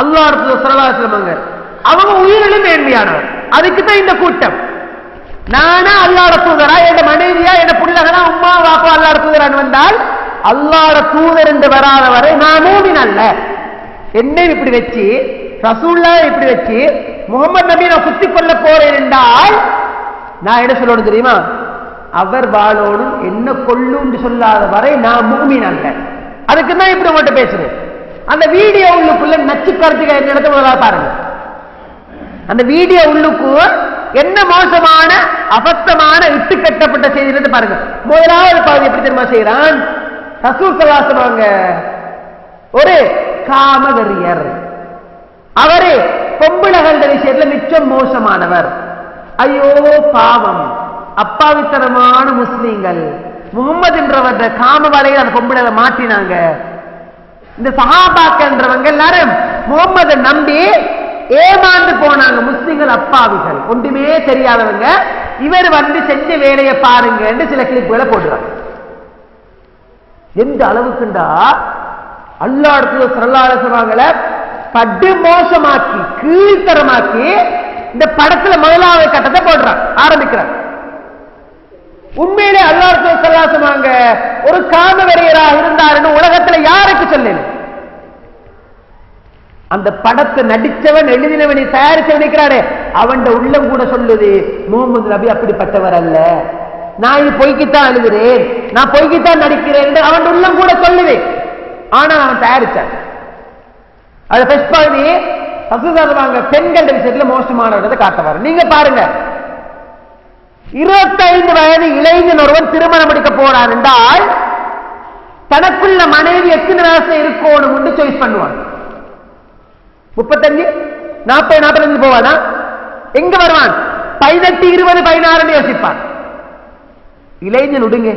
அல்லாஹ் ஸல்லல்லாஹு அலைஹி வஸல்லம், அவங்க உயிரிலும் மேன்மையானவர். அதுக்கு தான் இந்த கூட்டம். நானா அல்லாஹ்வுடைய தூதரா, என் மனைவியா, என் பிள்ளைகளா, உம்மா வாப்பா அல்லாஹ்வுடைய தூதரான்னு வந்தால் அல்லாஹ்வுடைய தூதர் என்று வராத வரை நான் மூமின் அல்ல. என்னை இப்படி வச்சு, ரசூலுல்லாஹ் இப்படி வச்சு முகமது நபி நான் குத்திக் கொள்ள போறேன் என்றால் நான் என்ன சொல்லணும் தெரியுமா? அவர் வாழோடும் என்ன கொள்ளும் சொல்லாத வரை நான் மூமின் அல்ல. அதுக்கு தான் இப்படி உங்கள்கிட்ட பேசுறேன். அந்த வீடியோ உள்ளுக்குள்ள நச்சு கருத்துக்க என்ன இடத்த முதலாக பாருங்க. அந்த வீடியோ உள்ளுக்கு என்ன மோசமான அபத்தமான இட்டு கட்டப்பட்ட செய்தி பாருங்க. முதலாவது பகுதி எப்படி தெரியுமா செய்யறான்? ரசூல் ஸல்லல்லாஹு அலைஹி வஸல்லம் ஒரு காமவெறியர், அவரு பொம்பளைகள விஷயத்துல மிச்சம் மோசமானவர். ஐயோ பாவம், அப்பாவித்தனமான முஸ்லீம்கள் முகம்மது என்றவர காம வலையில் அந்த பொம்பளை மாட்டினாங்க. இந்த சஹாபாக்கன்றவங்க எல்லாரும் முகம்மதை நம்பி ஏமாந்து போனாங்க. முஸ்லிம்கள் அப்பாவிகள், ஒன்றுமே தெரியாதவங்க. இவர் வந்து செஞ்ச வேலையை பாருங்க என்று சில கிளிப்புகளை போடுறாங்க. எந்த அளவுக்குண்டா அல்லாஹ் ஸல்லல்லாஹு அலைஹி வஸல்லம் படு மோசமாக்கி கீழ்த்தரமாக்கி இந்த படத்துல முதலாவது கட்டத்தை போடுறான், ஆரம்பிக்கிறான். உண்மையிலே அல்லாஹ் ஸல்லல்லாஹு அலைஹி வஸல்லம் ஒரு காமவெறியராக இருந்தாருன்னு உலகத்துல யாருக்கு சொல்லல. அந்த படத்தை நடிச்சவன், எழுதினவனை தயாரிச்சவன் இருக்கிறாரே, அவன் உள்ளம் கூட சொல்லுது முகமது நபி அப்படிப்பட்டவர் அல்ல, நான் இது பொய்க்குத்தான் எழுதுறேன், நான் பொய்க்குத்தான் நடிக்கிறேன் என்று அவன் உள்ளம் கூட சொல்லுது. ஆனா அவன் தயாரிச்சான். அது ஃபர்ஸ்ட் பகுதி ரசூலுல்லாஹ் பெண்கள் விஷயத்துல மோசமானவர்களை காட்டுவார். நீங்க பாருங்க, 25 வயது இளைஞன் ஒருவன் திருமணம் முடிக்க போறான் என்றால் தனக்குள்ள மனைவி எத்தனை வயசுல இருக்கணும் என்று சாய்ஸ் பண்ணுவான். 35, 40, 45 போவானா? எங்க வருவான்? 18, 20, 16 யோசிப்பான். இளைஞன் விடுங்க,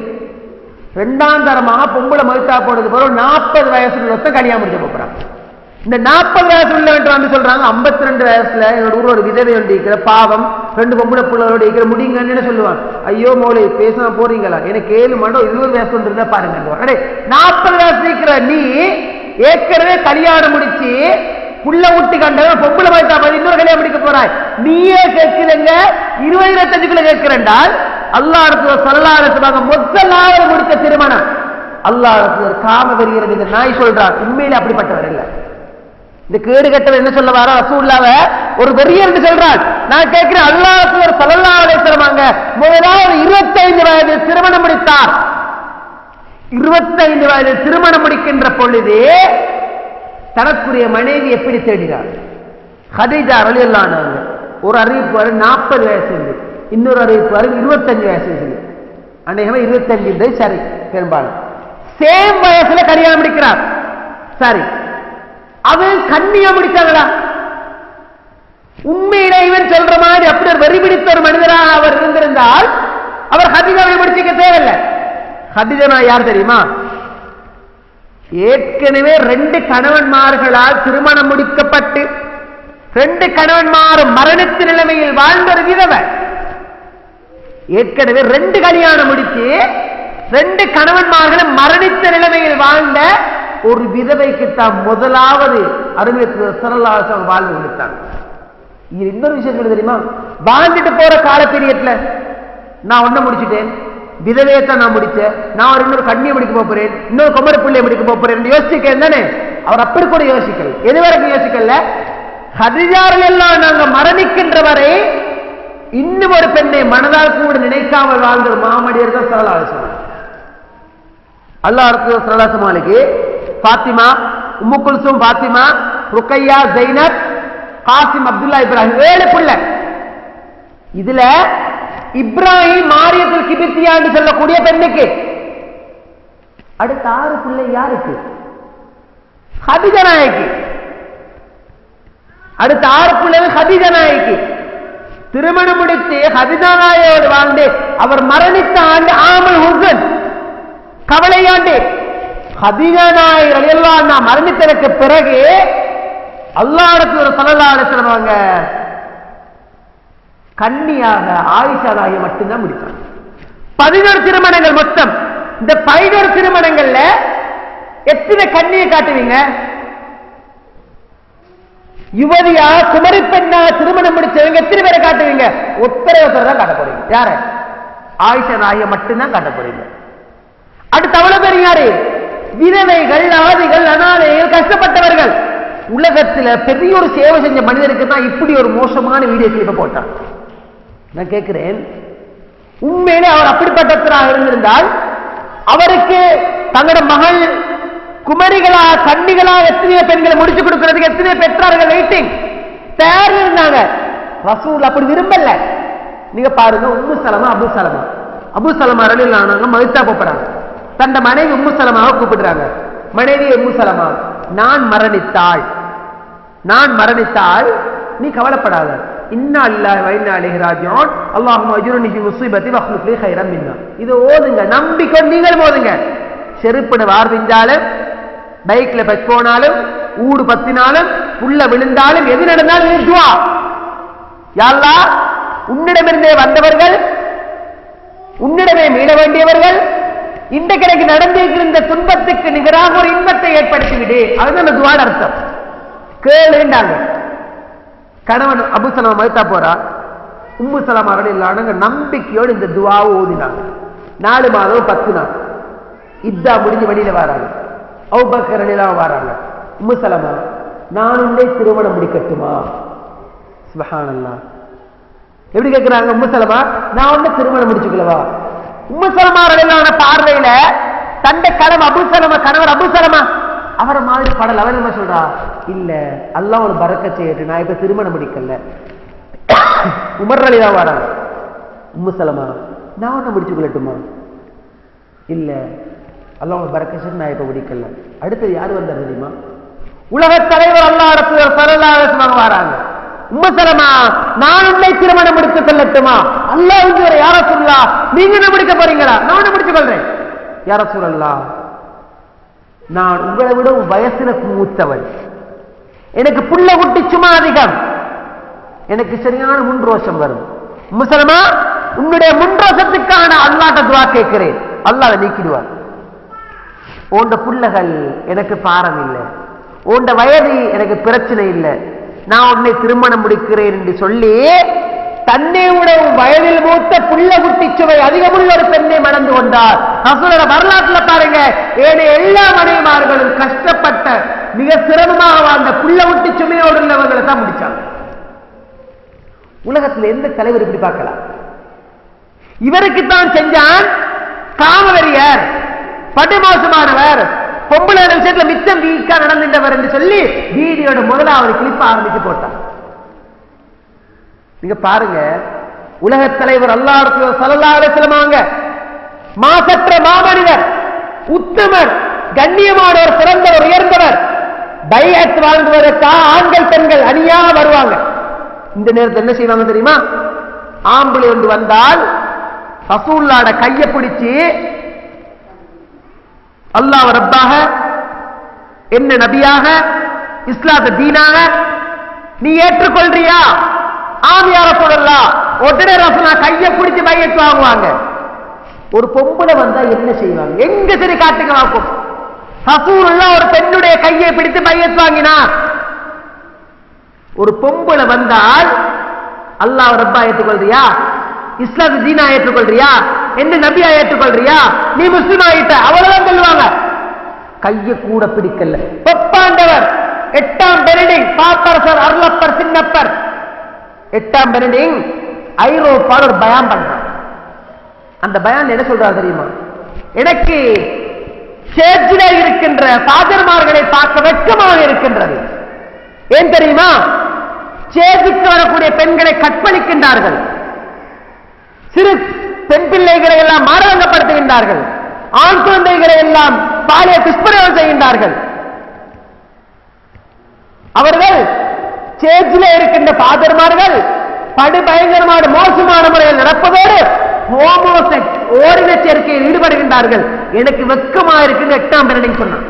2ஆம் தரமாக பொம்பளை மறுத்தா போனது போறோம் 40 வயசுல கல்யாணம் முடிக்க போறான். இந்த 40 வயசு உள்ள சொல்றாங்க 52 வயசுல என்னோட ஊர்ல ஒரு விதவை ஒன்று இருக்கிற பாவம் 2 பொம்பளை பிள்ளைகளோட இருக்கிற முடிங்கன்னு சொல்லுவான். ஐயோ மோளை பேசாம போறீங்களா, எனக்கு 7 மண்டோ 20 வயசு ஒன்று இருந்தா பாருங்க. 40 வயசு இருக்கிற நீ ஏற்கனவே கல்யாணம் முடிச்சு புள்ள ஊட்டி கண்டவன் பொம்பளை மறுத்தா போது இன்னொரு கல்யாணம் முடிக்க போறாய். நீயே கேட்கிறங்க 20-25 கேட்கிறேன்டால் அல்லாஹ் ஸல்லல்லாஹு அலைஹி வஸல்லம் முதலாவது முடித்த திருமணம். அல்லாஹ் காம வெறியர் இந்த நாய் சொல்றான். உண்மையிலே அப்படிப்பட்டவர் இல்லை. இந்த கேடு கட்டவர் என்ன சொல்ல வர? ரசூலுல்லாஹ் ஒரு வெறியர் என்று சொல்றான். நான் கேட்கிறேன், அல்லாஹ் ஸல்லல்லாஹு அலைஹி வஸல்லம் முதலாவது 25 வயதில் திருமணம் முடித்தார். 25 வயதில் திருமணம் முடிக்கின்ற பொழுது தனக்குரிய மனைவி எப்படி தேடினார்? ஹதீஜா ரலியல்லாஹு அன்ஹா. ஒரு அறிவிப்பு வரை 40 வயசு, இன்னொரு அறிவிப்பு வரை 25 வயசு. அநேகமா 25 சரி, பெரும்பாலும் சேம் வயசுல கல்யாணம் முடிக்கிறார். சரி, அவன் கண்ணியா முடிச்சாங்களா? உண்மையில இவன் சொல்ற மாதிரி அப்படி ஒரு வெறி பிடித்த ஒரு மனிதராக அவர் இருந்திருந்தால் அவர் ஹதீஜாவை முடிச்சிக்க தேவையில்லை. ஹதீஜா யார் தெரியுமா? ஏற்கனவே 2 கணவன்மார்களால் திருமணம் முடிக்கப்பட்டு 2 கணவன்மாரும் மரணித்த நிலைமையில் வாழ்ந்த ஒரு விதவை. ஏற்கனவே 2 கல்யாணம் முடிச்சு 2 கணவன்மார்களும் மரணித்த நிலைமையில் வாழ்ந்த ஒரு விதவைக்கு தான் முதலாவது அருமை ஸல்லல்லாஹு அலைஹி வஸல்லம் வாழ்ந்து கொடுத்தாங்க. இன்னொரு விஷயம் தெரியுமா? வாழ்ந்துட்டு போற கால பீரியட்ல நான் ஒன்ன முடிச்சுட்டேன், விதவையத்தான் நான் முடிச்சேன், நான் ஒரு இன்னொரு கண்ணியை முடிக்க போறேன், இன்னொரு குமர பிள்ளையை முடிக்க போறேன் யோசிக்க தானே. அவர் அப்படி கூட யோசிக்கல. எது வரைக்கும் யோசிக்கல? ஹதீஜா எல்லாம் நாங்க மரணிக்கின்ற வரை இன்னும் ஒரு பெண்ணை மனதால் கூட நினைக்காமல் வாழ்ந்த மாமடியர் தான் ஸல்லல்லாஹு அலைஹி வஸல்லம். அல்லாஹ் ரசூல் ஸல்லல்லாஹு அலைஹி வஸல்லுக்கு ஃபாத்திமா, உம்மு குல்சூம், ஃபாத்திமா, ருக்கையா, ஜைனப், காசிம், அப்துல்லா, இப்ராஹிம் 7 பிள்ளை. இதுல இப்ராஹிம் மாரியத்துல் கிபித்தியா என்று சொல்லக்கூடிய பெண்ணுக்கு. அடுத்த 6 பிள்ளை யாருக்கு? ஹதீஜா நாயகி. அடுத்த 6 பிள்ளைகள் ஹதீஜா நாயகி. திருமணம் முடித்து ஹதீஜா நாயகியோடு வாழ்ந்து அவர் மரணித்த ஆண்டு ஆமுல் ஹுஸ்ன், கவலையாண்டு. ஹதீஜா நாயகி ரலியல்லாஹு அன்ஹா மரணித்ததற்கு பிறகு அல்லாஹ் ரசூல் ஸல்லல்லாஹு அலைஹி வஸல்லம் அவங்க கன்னியாக ஆயிஷா நாயகி மட்டும்தான் முடித்தாங்க. 11 திருமணங்கள் மொத்தம். இந்த 11 திருமணங்கள்ல எத்தனை கன்னியை காட்டுவீங்க? யுவதியா குமரி பெண்ணா திருமணம் முடிச்சவங்க எத்தனை பேரை காட்டுவீங்க? ஒத்தரை தான் காட்ட போறீங்க. யாரு? ஆயிஷா நாயகி மட்டும்தான் காட்ட போறீங்க. அடுத்து அவ்வளவு பேர் யாரு? விதவைகள், ஆதிகள், அனாதைகள், கஷ்டப்பட்டவர்கள். உலகத்துல பெரிய ஒரு சேவை செஞ்ச மனிதருக்கு தான் இப்படி ஒரு மோசமான வீடியோ கிளிப்பை போட்டான். நான் கேட்கிறேன், உண்மையிலே அவர் அப்படிப்பட்டவராக இருந்திருந்தால் அவருக்கு தங்களோட மகள் குமரிகளா கன்னிகளா எத்தனை பெண்களை முடிச்சு கொடுக்கிறதுக்கு எத்தனை பெற்றார்கள் வெயிட்டிங் தயார் இருந்தாங்க. ரசூல் அப்படி விரும்பல. நீங்க பாருங்க, உம்மு சலமா, அபு சலமா ரலியல்லாஹு அன்ஹு மௌத்தா போறாங்க. தந்த மனைவி உம்மு சலமாவை கூப்பிடுறாங்க. மனைவி உம்மு சலமா, நான் மரணித்தால் நீ கவலைப்படாத. இன்னா லில்லாஹி வ இன்னா இலைஹி ராஜிஊன். அல்லாஹும்ம அஜ்ருனி ஃபீ முஸீபத்தி வக்லுஃப் லீ கைரம் மின்னா. இது ஓதுங்க, நம்பிக்கை நீங்கள் ஓதுங்க. செருப்புட வார் விஞ்சாலும், பைக்ல பச் போனாலும், ஊடு பத்தினாலும், புல்ல விழுந்தாலும், எது நடந்தாலும் துஆ. யா அல்லாஹ், உன்னிடமிருந்தே வந்தவர்கள், உன்னிடமே மீள வேண்டியவர்கள், இன்றைக்கு எனக்கு நடந்திருக்கிற இந்த துன்பத்துக்கு நிகராக ஒரு இன்பத்தை ஏற்படுத்திவிடு. அதுதான் அந்த துஆட அர்த்தம். கேளுண்டாங்க. கணவன் அபு சலமா மௌத்தா போறா. உம்மு சலமா ரலியல்லாஹு அன்ஹா நம்பிக்கையோடு இந்த துஆவை ஓதினாங்க. 4 மாதம் 10 நாள் இத்தா முடிஞ்சு வெளியில வராங்க. அபூபக்கர் ரலியல்லாஹு வராங்க. உம்மு சலமா, நான் உன்னை திருமணம் முடிக்கட்டுமா? சுப்ஹானல்லாஹ். எப்படி கேட்கிறாங்க உம்மு சலமா? நான் உன்னை திருமணம் முடிச்சுக்கலவா? உம்மு சலமா ரலியல்லாஹு அன்ஹா பார்வையில தந்த கணவன் அபு சலமா அவரை மாதிரி படல். அவர் என்ன சொல்றா? இல்ல, அல்லாஹ் ஒரு பரக்கத் செய்யட்டும், நான் இப்ப திருமணம் முடிக்கல. உமர் ரலியல்லாஹு வராங்க. உம்மு சலமா, நான் உன்னை முடிச்சு கொள்ளட்டுமா? இல்ல, அல்லாஹ் ஒரு பரக்கத் செய்யட்டும், நான் இப்ப முடிக்கல. அடுத்து யார் வந்தார் தெரியுமா? உலக தலைவர் அல்லாஹ் ரசூல் ஸல்லல்லாஹு அலைஹி வஸல்லம் வராங்க. உம்மு சலமா, நான் உன்னை திருமணம் முடித்துக் கொள்ளட்டுமா? அல்லாஹ் வந்து யா ரசூலல்லாஹ், நீங்க என்ன முடிக்க போறீங்களா? நான் உன்னை முடித்துக் கொள்றேன். யா ரசூலல்லாஹ், நான் உங்களை விட வயசுல மூத்தவன், எனக்கு புள்ள குட்டி சும்மா அதிகம், எனக்கு சரியான முன்ரோஷம் வரும். உம்மு சலமா, உன்னுடைய முன்ரோஷத்துக்கான அல்லாஹ்ட்ட துஆ கேட்கிறேன், அல்லாஹ் நீக்கிடுவார். உண்ட புள்ளகள் எனக்கு பாரம் இல்லை, உண்ட வயது எனக்கு பிரச்சனை இல்லை, நான் உன்னை திருமணம் முடிக்கிறேன் என்று சொல்லி தன்னை விட வயதில் மூத்த புள்ள குட்டி சுவை அதிகமுள்ள ஒரு பெண்ணை மணந்து கொண்டார். ரசூலோட வரலாற்றுல பாருங்க, ஏனைய எல்லா மனைவிமார்களும் கஷ்டப்பட்ட மிக சிரமமாக வாழ்ந்த புள்ள குட்டி சுமையோடு உள்ளவர்களை தான் முடிச்சாங்க. உலகத்தில் எந்த தலைவர் இப்படி பார்க்கலாம்? இவருக்குத்தான் செஞ்சான் காமவெறியர், படுமோசமானவர், பொம்பளை விஷயத்துல மிச்சம் வீக்கா நடந்துட்டவர் என்று சொல்லி வீடியோட முதலாவது கிளிப்ப ஆரம்பிச்சு போட்டார். நீங்க பாருங்க, உலக தலைவர் அல்லாஹ் ரசூல் ஸல்லல்லாஹு அலைஹி வஸல்லம் மாசற்ற மாமனிதர், உத்தமர், கண்ணியமானவர், சிறந்தவர், உயர்ந்தவர், பைஅத் வாங்குவதற்காக ஆண்கள் பெண்கள் அணியா வருவாங்க. இந்த நேரத்தில் என்ன செய்வாங்க தெரியுமா? ஆம்பளை ஒன்று வந்தால் ரசூலுல்லாஹ்வோட கையை பிடிச்சு, அல்லாஹ் ரப்பாக, என்ன நபியாக, இஸ்லாத்தை தீனாக நீ ஏற்றுக்கொள்றியா? ஆம் யா ரசூலல்லாஹ். உடனே ரசூலுல்லாஹ் கையை பிடிச்சு பைஅத் வாங்குவாங்க. ஒரு பொம்பளை வந்தா என்ன செய்வாங்க? எங்க சரி காட்டுங்க வாக்கும். ரசூலுல்லாஹ் ஒரு பெண்ணுடைய கையை பிடித்து பைஅத் வாங்கினார். ஒரு பொம்பளை வந்தால் அல்லாஹ் ரப்பா ஏற்றுக்கொள்றியா? இஸ்லாத்தை தீனா ஏற்றுக்கொள்றியா? என்ன நபியா ஏற்றுக்கொள்றியா? நீ முஸ்லிம் ஆயிட்ட, அவ்வளவுதான் சொல்லுவாங்க. கையை கூட பிடிக்கல. பப்பாண்டவர் 8ஆம் பெனடிங், பாப்பரசர், அருளப்பர், சின்னப்பர், 8ஆம் பெனடிங் ஐரோப்பாவில் ஒரு பயான் பண்றான். அந்த பயான் என்ன சொல்றாரு தெரியுமா? எனக்கு சேர்ச்சில இருக்கின்ற ஃபாதர்மார்களை பார்க்க வெட்கமாக இருக்கின்றது. ஏன் தெரியுமா? சேர்ச்சிக்கு வரக்கூடிய பெண்களை கற்பழிக்கின்றார்கள், சிறு பெண் பிள்ளைகளை எல்லாம் மானபங்கப்படுத்துகின்றார்கள், ஆண் குழந்தைகளை எல்லாம் பாலியல் துஷ்பிரயோகம் செய்கின்றார்கள். அவர்கள் சேர்ச்சில இருக்கின்ற ஃபாதர்மார்கள் படுபயங்கரமான மோசமான முறையில் நடப்பதோடு ஹோமோசெக்ஸ் ஓரின சேர்க்கையில் ஈடுபடுகின்றார்கள். எனக்கு வெட்கமா இருக்குன்னு 8ஆம் பெர்னிங் சொன்னான்.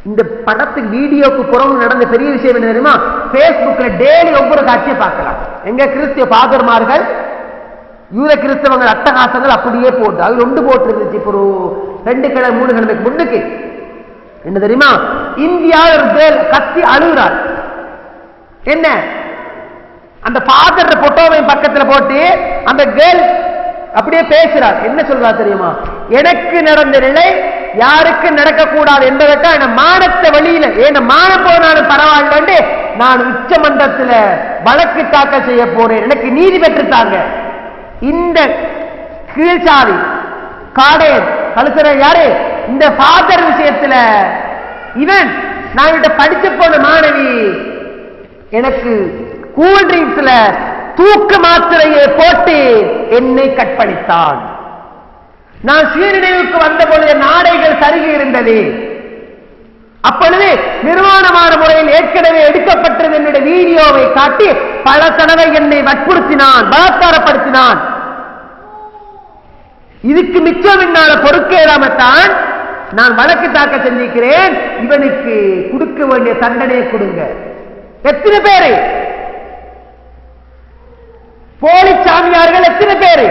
இந்த படத்துக்கு வீடியோக்கு புறம் நடந்த பெரிய விஷயம் என்ன தெரியுமா? பேஸ்புக்ல டெய்லி ஒவ்வொரு காட்சியை பார்க்கலாம். எங்க கிறிஸ்திய ஃபாதர்மார்கள் யூத கிறிஸ்தவங்கள் அட்டகாசங்கள் அப்படியே போட்டு அது ஒன்று போட்டு இருந்துச்சு. இப்போ ஒரு 2 கிழமை 3 கிழமைக்கு முன்னுக்கு என்ன தெரியுமா? இந்தியா ஒரு கேர்ள் கத்தி அழுகிறாள். என்ன? அந்த ஃபாதர் போட்டோவை பக்கத்தில் போட்டு அந்த கேர்ள் அப்படியே பேசுறார். என்ன சொல்றா தெரியுமா? எனக்கு நடந்த நிலை யாருக்கு நடக்கக்கூடாது என்பதற்காக என்ன மானத்தை வழியில ஏன் மானம் போனாலும் பரவாயில்லை, நான் உச்சமன்றத்தில் வழக்கு தாக்கல் செய்ய போறேன், எனக்கு நீதி பெற்றுத்தாங்க. இந்த கீழ்சாதி காடையன் கழுத்துற யாரு? இந்த ஃபாதர் விஷயத்துல இவன் நான் இவட்ட படிச்சு போன மாணவி எனக்கு கூல் ட்ரிங்க்ஸ்ல தூக்க மாத்திரையை போட்டு என்னை கற்பழித்தான். நான் சுயநினைவுக்கு வந்த பொழுது நாடைகள் சருகி இருந்தது. அப்பொழுது நிர்வாணமான முறையில் ஏற்கனவே எடுக்கப்பட்டது என்னுடைய வீடியோவை காட்டி பல தடவை என்னை வற்புறுத்தினான், பலாத்காரப்படுத்தினான். இதுக்கு மிச்சம் என்னால பொறுக்கேறாமத்தான் நான் வழக்கு தாக்க செஞ்சிருக்கிறேன். இவனுக்கு கொடுக்க வேண்டிய தண்டனையை கொடுங்க. எத்தனை பேரு போலி சாமியார்கள்? எத்தனை பேரு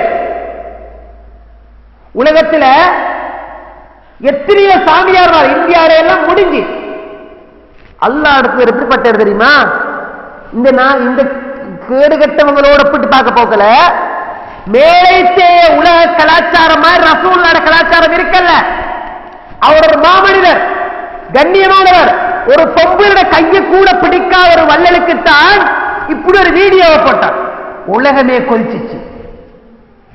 உலகத்தில் எத்தனையோ சாமியார் இந்தியாவில எல்லாம் முடிஞ்சு அல்லாஹ் அடுத்து எப்படிப்பட்டது தெரியுமா? இந்த கேடு கட்டவங்களோட ஒப்பிட்டு பார்க்க போக்கல, மேலைத்தே உலக கலாச்சாரம் மாதிரி ரசூலுல்லாஹ் கலாச்சாரம் இருக்கல்ல. அவர் ஒரு மாமனிதர், கண்ணியமானவர். ஒரு பொம்பளை கையை கூட பிடிக்காத ஒரு வள்ளலுக்குத்தான் இப்படி ஒரு வீடியோவை போட்டார். உலகமே கொதிச்சிச்சு.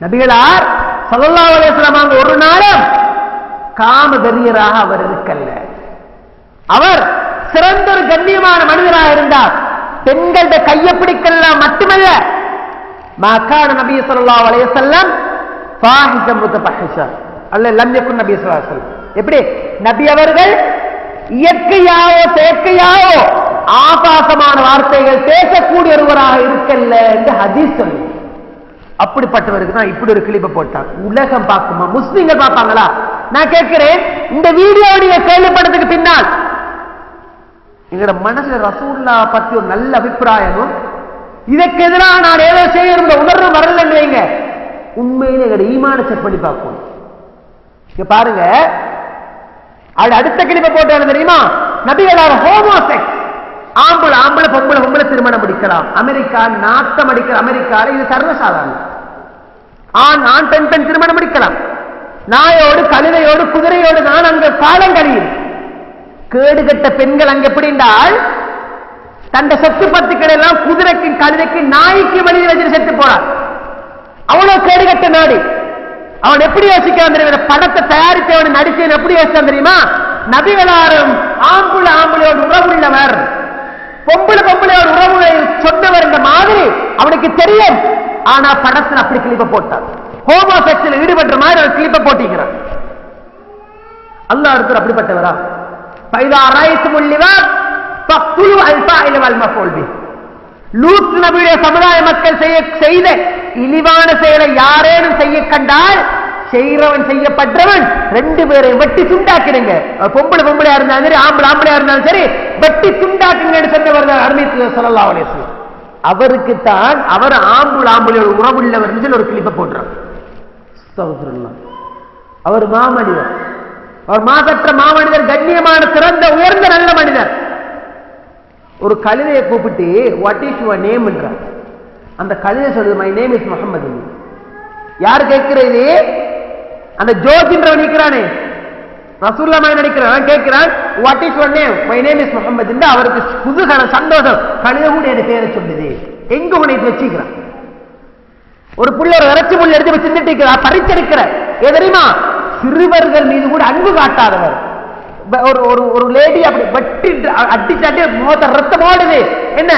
நபிகளார் ஸல்லல்லாஹு அலைஹி வஸல்லம் ஒரு நாளும் காமவெறியராக அவர் இருக்கல்ல. அவர் சிறந்த ஒரு கண்ணியமான மனிதராக இருந்தார். பெண்களுடைய கையை பிடிக்கலாம் மட்டுமல்ல, மகான நபி ஸல்லல்லாஹு அலைஹி வஸல்லம் ஃபாஹிஷம் முத்தஃபஹிஷா அல்ல லம் யகுன் நபி ஸல்லல்லாஹு அலைஹி வஸல்லம். எப்படி நபி அவர்கள் இயற்கையாவோ செயற்கையாவோ ஆபாசமான வார்த்தைகள் பேசக்கூடிய ஒருவராக இருக்கல்ல என்று ஹதீஸ் சொல்லு. அப்படிப்பட்டவருக்கு தான் இப்படி ஒரு கிளிப்பை போட்டான். உலகம் பார்க்குமா? முஸ்லிம்கள் பார்ப்பாங்களா? நான் கேட்கிறேன், இந்த வீடியோ நீங்க கேள்விப்பட்டதுக்கு பின்னால் எங்களோட மனசுல ரசூலுல்லாஹ் பத்தி ஒரு நல்ல அபிப்பிராயமும் இதற்கு எதிராக நான் ஏதோ செய்யற உணர்வு வரலன்னு வைங்க, உண்மையில எங்களோட ஈமான செக் பண்ணி பார்ப்போம். இங்க பாருங்க, அடுத்த கிளிப்பை போட்டாலும் தெரியுமா? நபிகளார் ஹோமோசெக்ஸ், ஆம்பளை பொம்பளை திருமணம் முடிக்கலாம். அமெரிக்கா நாட்டம் அடிக்கிற அமெரிக்கால இது சர்வசாதாரணம். ஆண் பெண் திருமணம் முடிக்கலாம். நாயோடு கழுதையோடு குதிரையோடு நான் அங்க காலம் கழியும். கேடுகட்ட பெண்கள் அங்க எப்படி என்றால் தந்த சொத்து பத்துக்கள் எல்லாம் குதிரைக்கு கழுதைக்கு நாய்க்கு வழியில் வச்சு செத்து போறார். அவ்வளவு கேடுகட்ட நாடு. அவன் எப்படி யோசிக்கிறான் தெரியுமா? படத்தை தயாரித்தவன் நடிச்சவன் எப்படி யோசிச்சான் தெரியுமா? நபிகளாரும் ஆம்பளையோடு உறவுள்ளவர், பொம்பளையோடு உறவுகளை சொன்னவர் என்ற மாதிரி அவனுக்கு தெரியும். ஆனா படத்தில் அப்படி கிளிப்பை போட்டான். ஹோமோசெக்ஸில் ஈடுபட்ட மாதிரி ஒரு கிளிப்பை போட்டிக்கிறான். அல்லாஹ் அடுத்து அப்படிப்பட்டவரா? பைதா ரைஸ் முல்லிவர் ஃபக்துலு அல்ஃபாஇல வல் மஃஊல் பி. லூத் நபியுடைய சமுதாய மக்கள் செய்த இழிவான செயலை யாரேனும் செய்ய கண்டால் செய்கிறவன் செய்யப்பட்டவன் 2 பேரை வெட்டி துண்டாக்கிடுங்க. பொம்பளையா இருந்தாலும் சரி, ஆம்பளையா இருந்தாலும் சரி, வெட்டி துண்டாக்குங்கன்னு சொன்னவர் அருமைத்துவ ஸல்லல்லாஹு அலைஹி வஸல்லம். அவருக்குத்தான் அவர் ஆம்பளையோட உறவுள்ளவர் ஒரு கிளிப்பை போடுறார். அவர் மாமனிதர், அவர் மாசற்ற மாமனிதர், கண்ணியமான சிறந்த உயர்ந்த நல்ல மனிதர். ஒரு கழுதையை கூப்பிட்டு வாட் இஸ் யுவர் நேம் என்றார். அந்த கழுதை சொல்லுது மை நேம் இஸ் முஹம்மது. யார் கேட்கிறது? அந்த ஜோதின்றவன் நிற்கிறானே, ரசூலுல்லாஹ் நடிக்கிறான், கேட்கிறான் what is your name? My name is Muhammad என்று. அவருக்கு குதூகலம், சந்தோஷம். கழுதை கூட என் பேரை சொல்லுது, எங்க உனக்கு வச்சுக்கிறான். ஒரு புள்ள ஒரு இறைச்சி புள்ள எடுத்து சிந்திட்டு இருக்கிறார், பறிச்செடுக்கிற தெரியுமா? சிறுவர்கள் மீது கூட அன்பு காட்டாதவர். ஒரு லேடி அப்படி வெட்டி அடிச்சாட்டி முகத்தை ரத்தம் ஓடுது, என்ன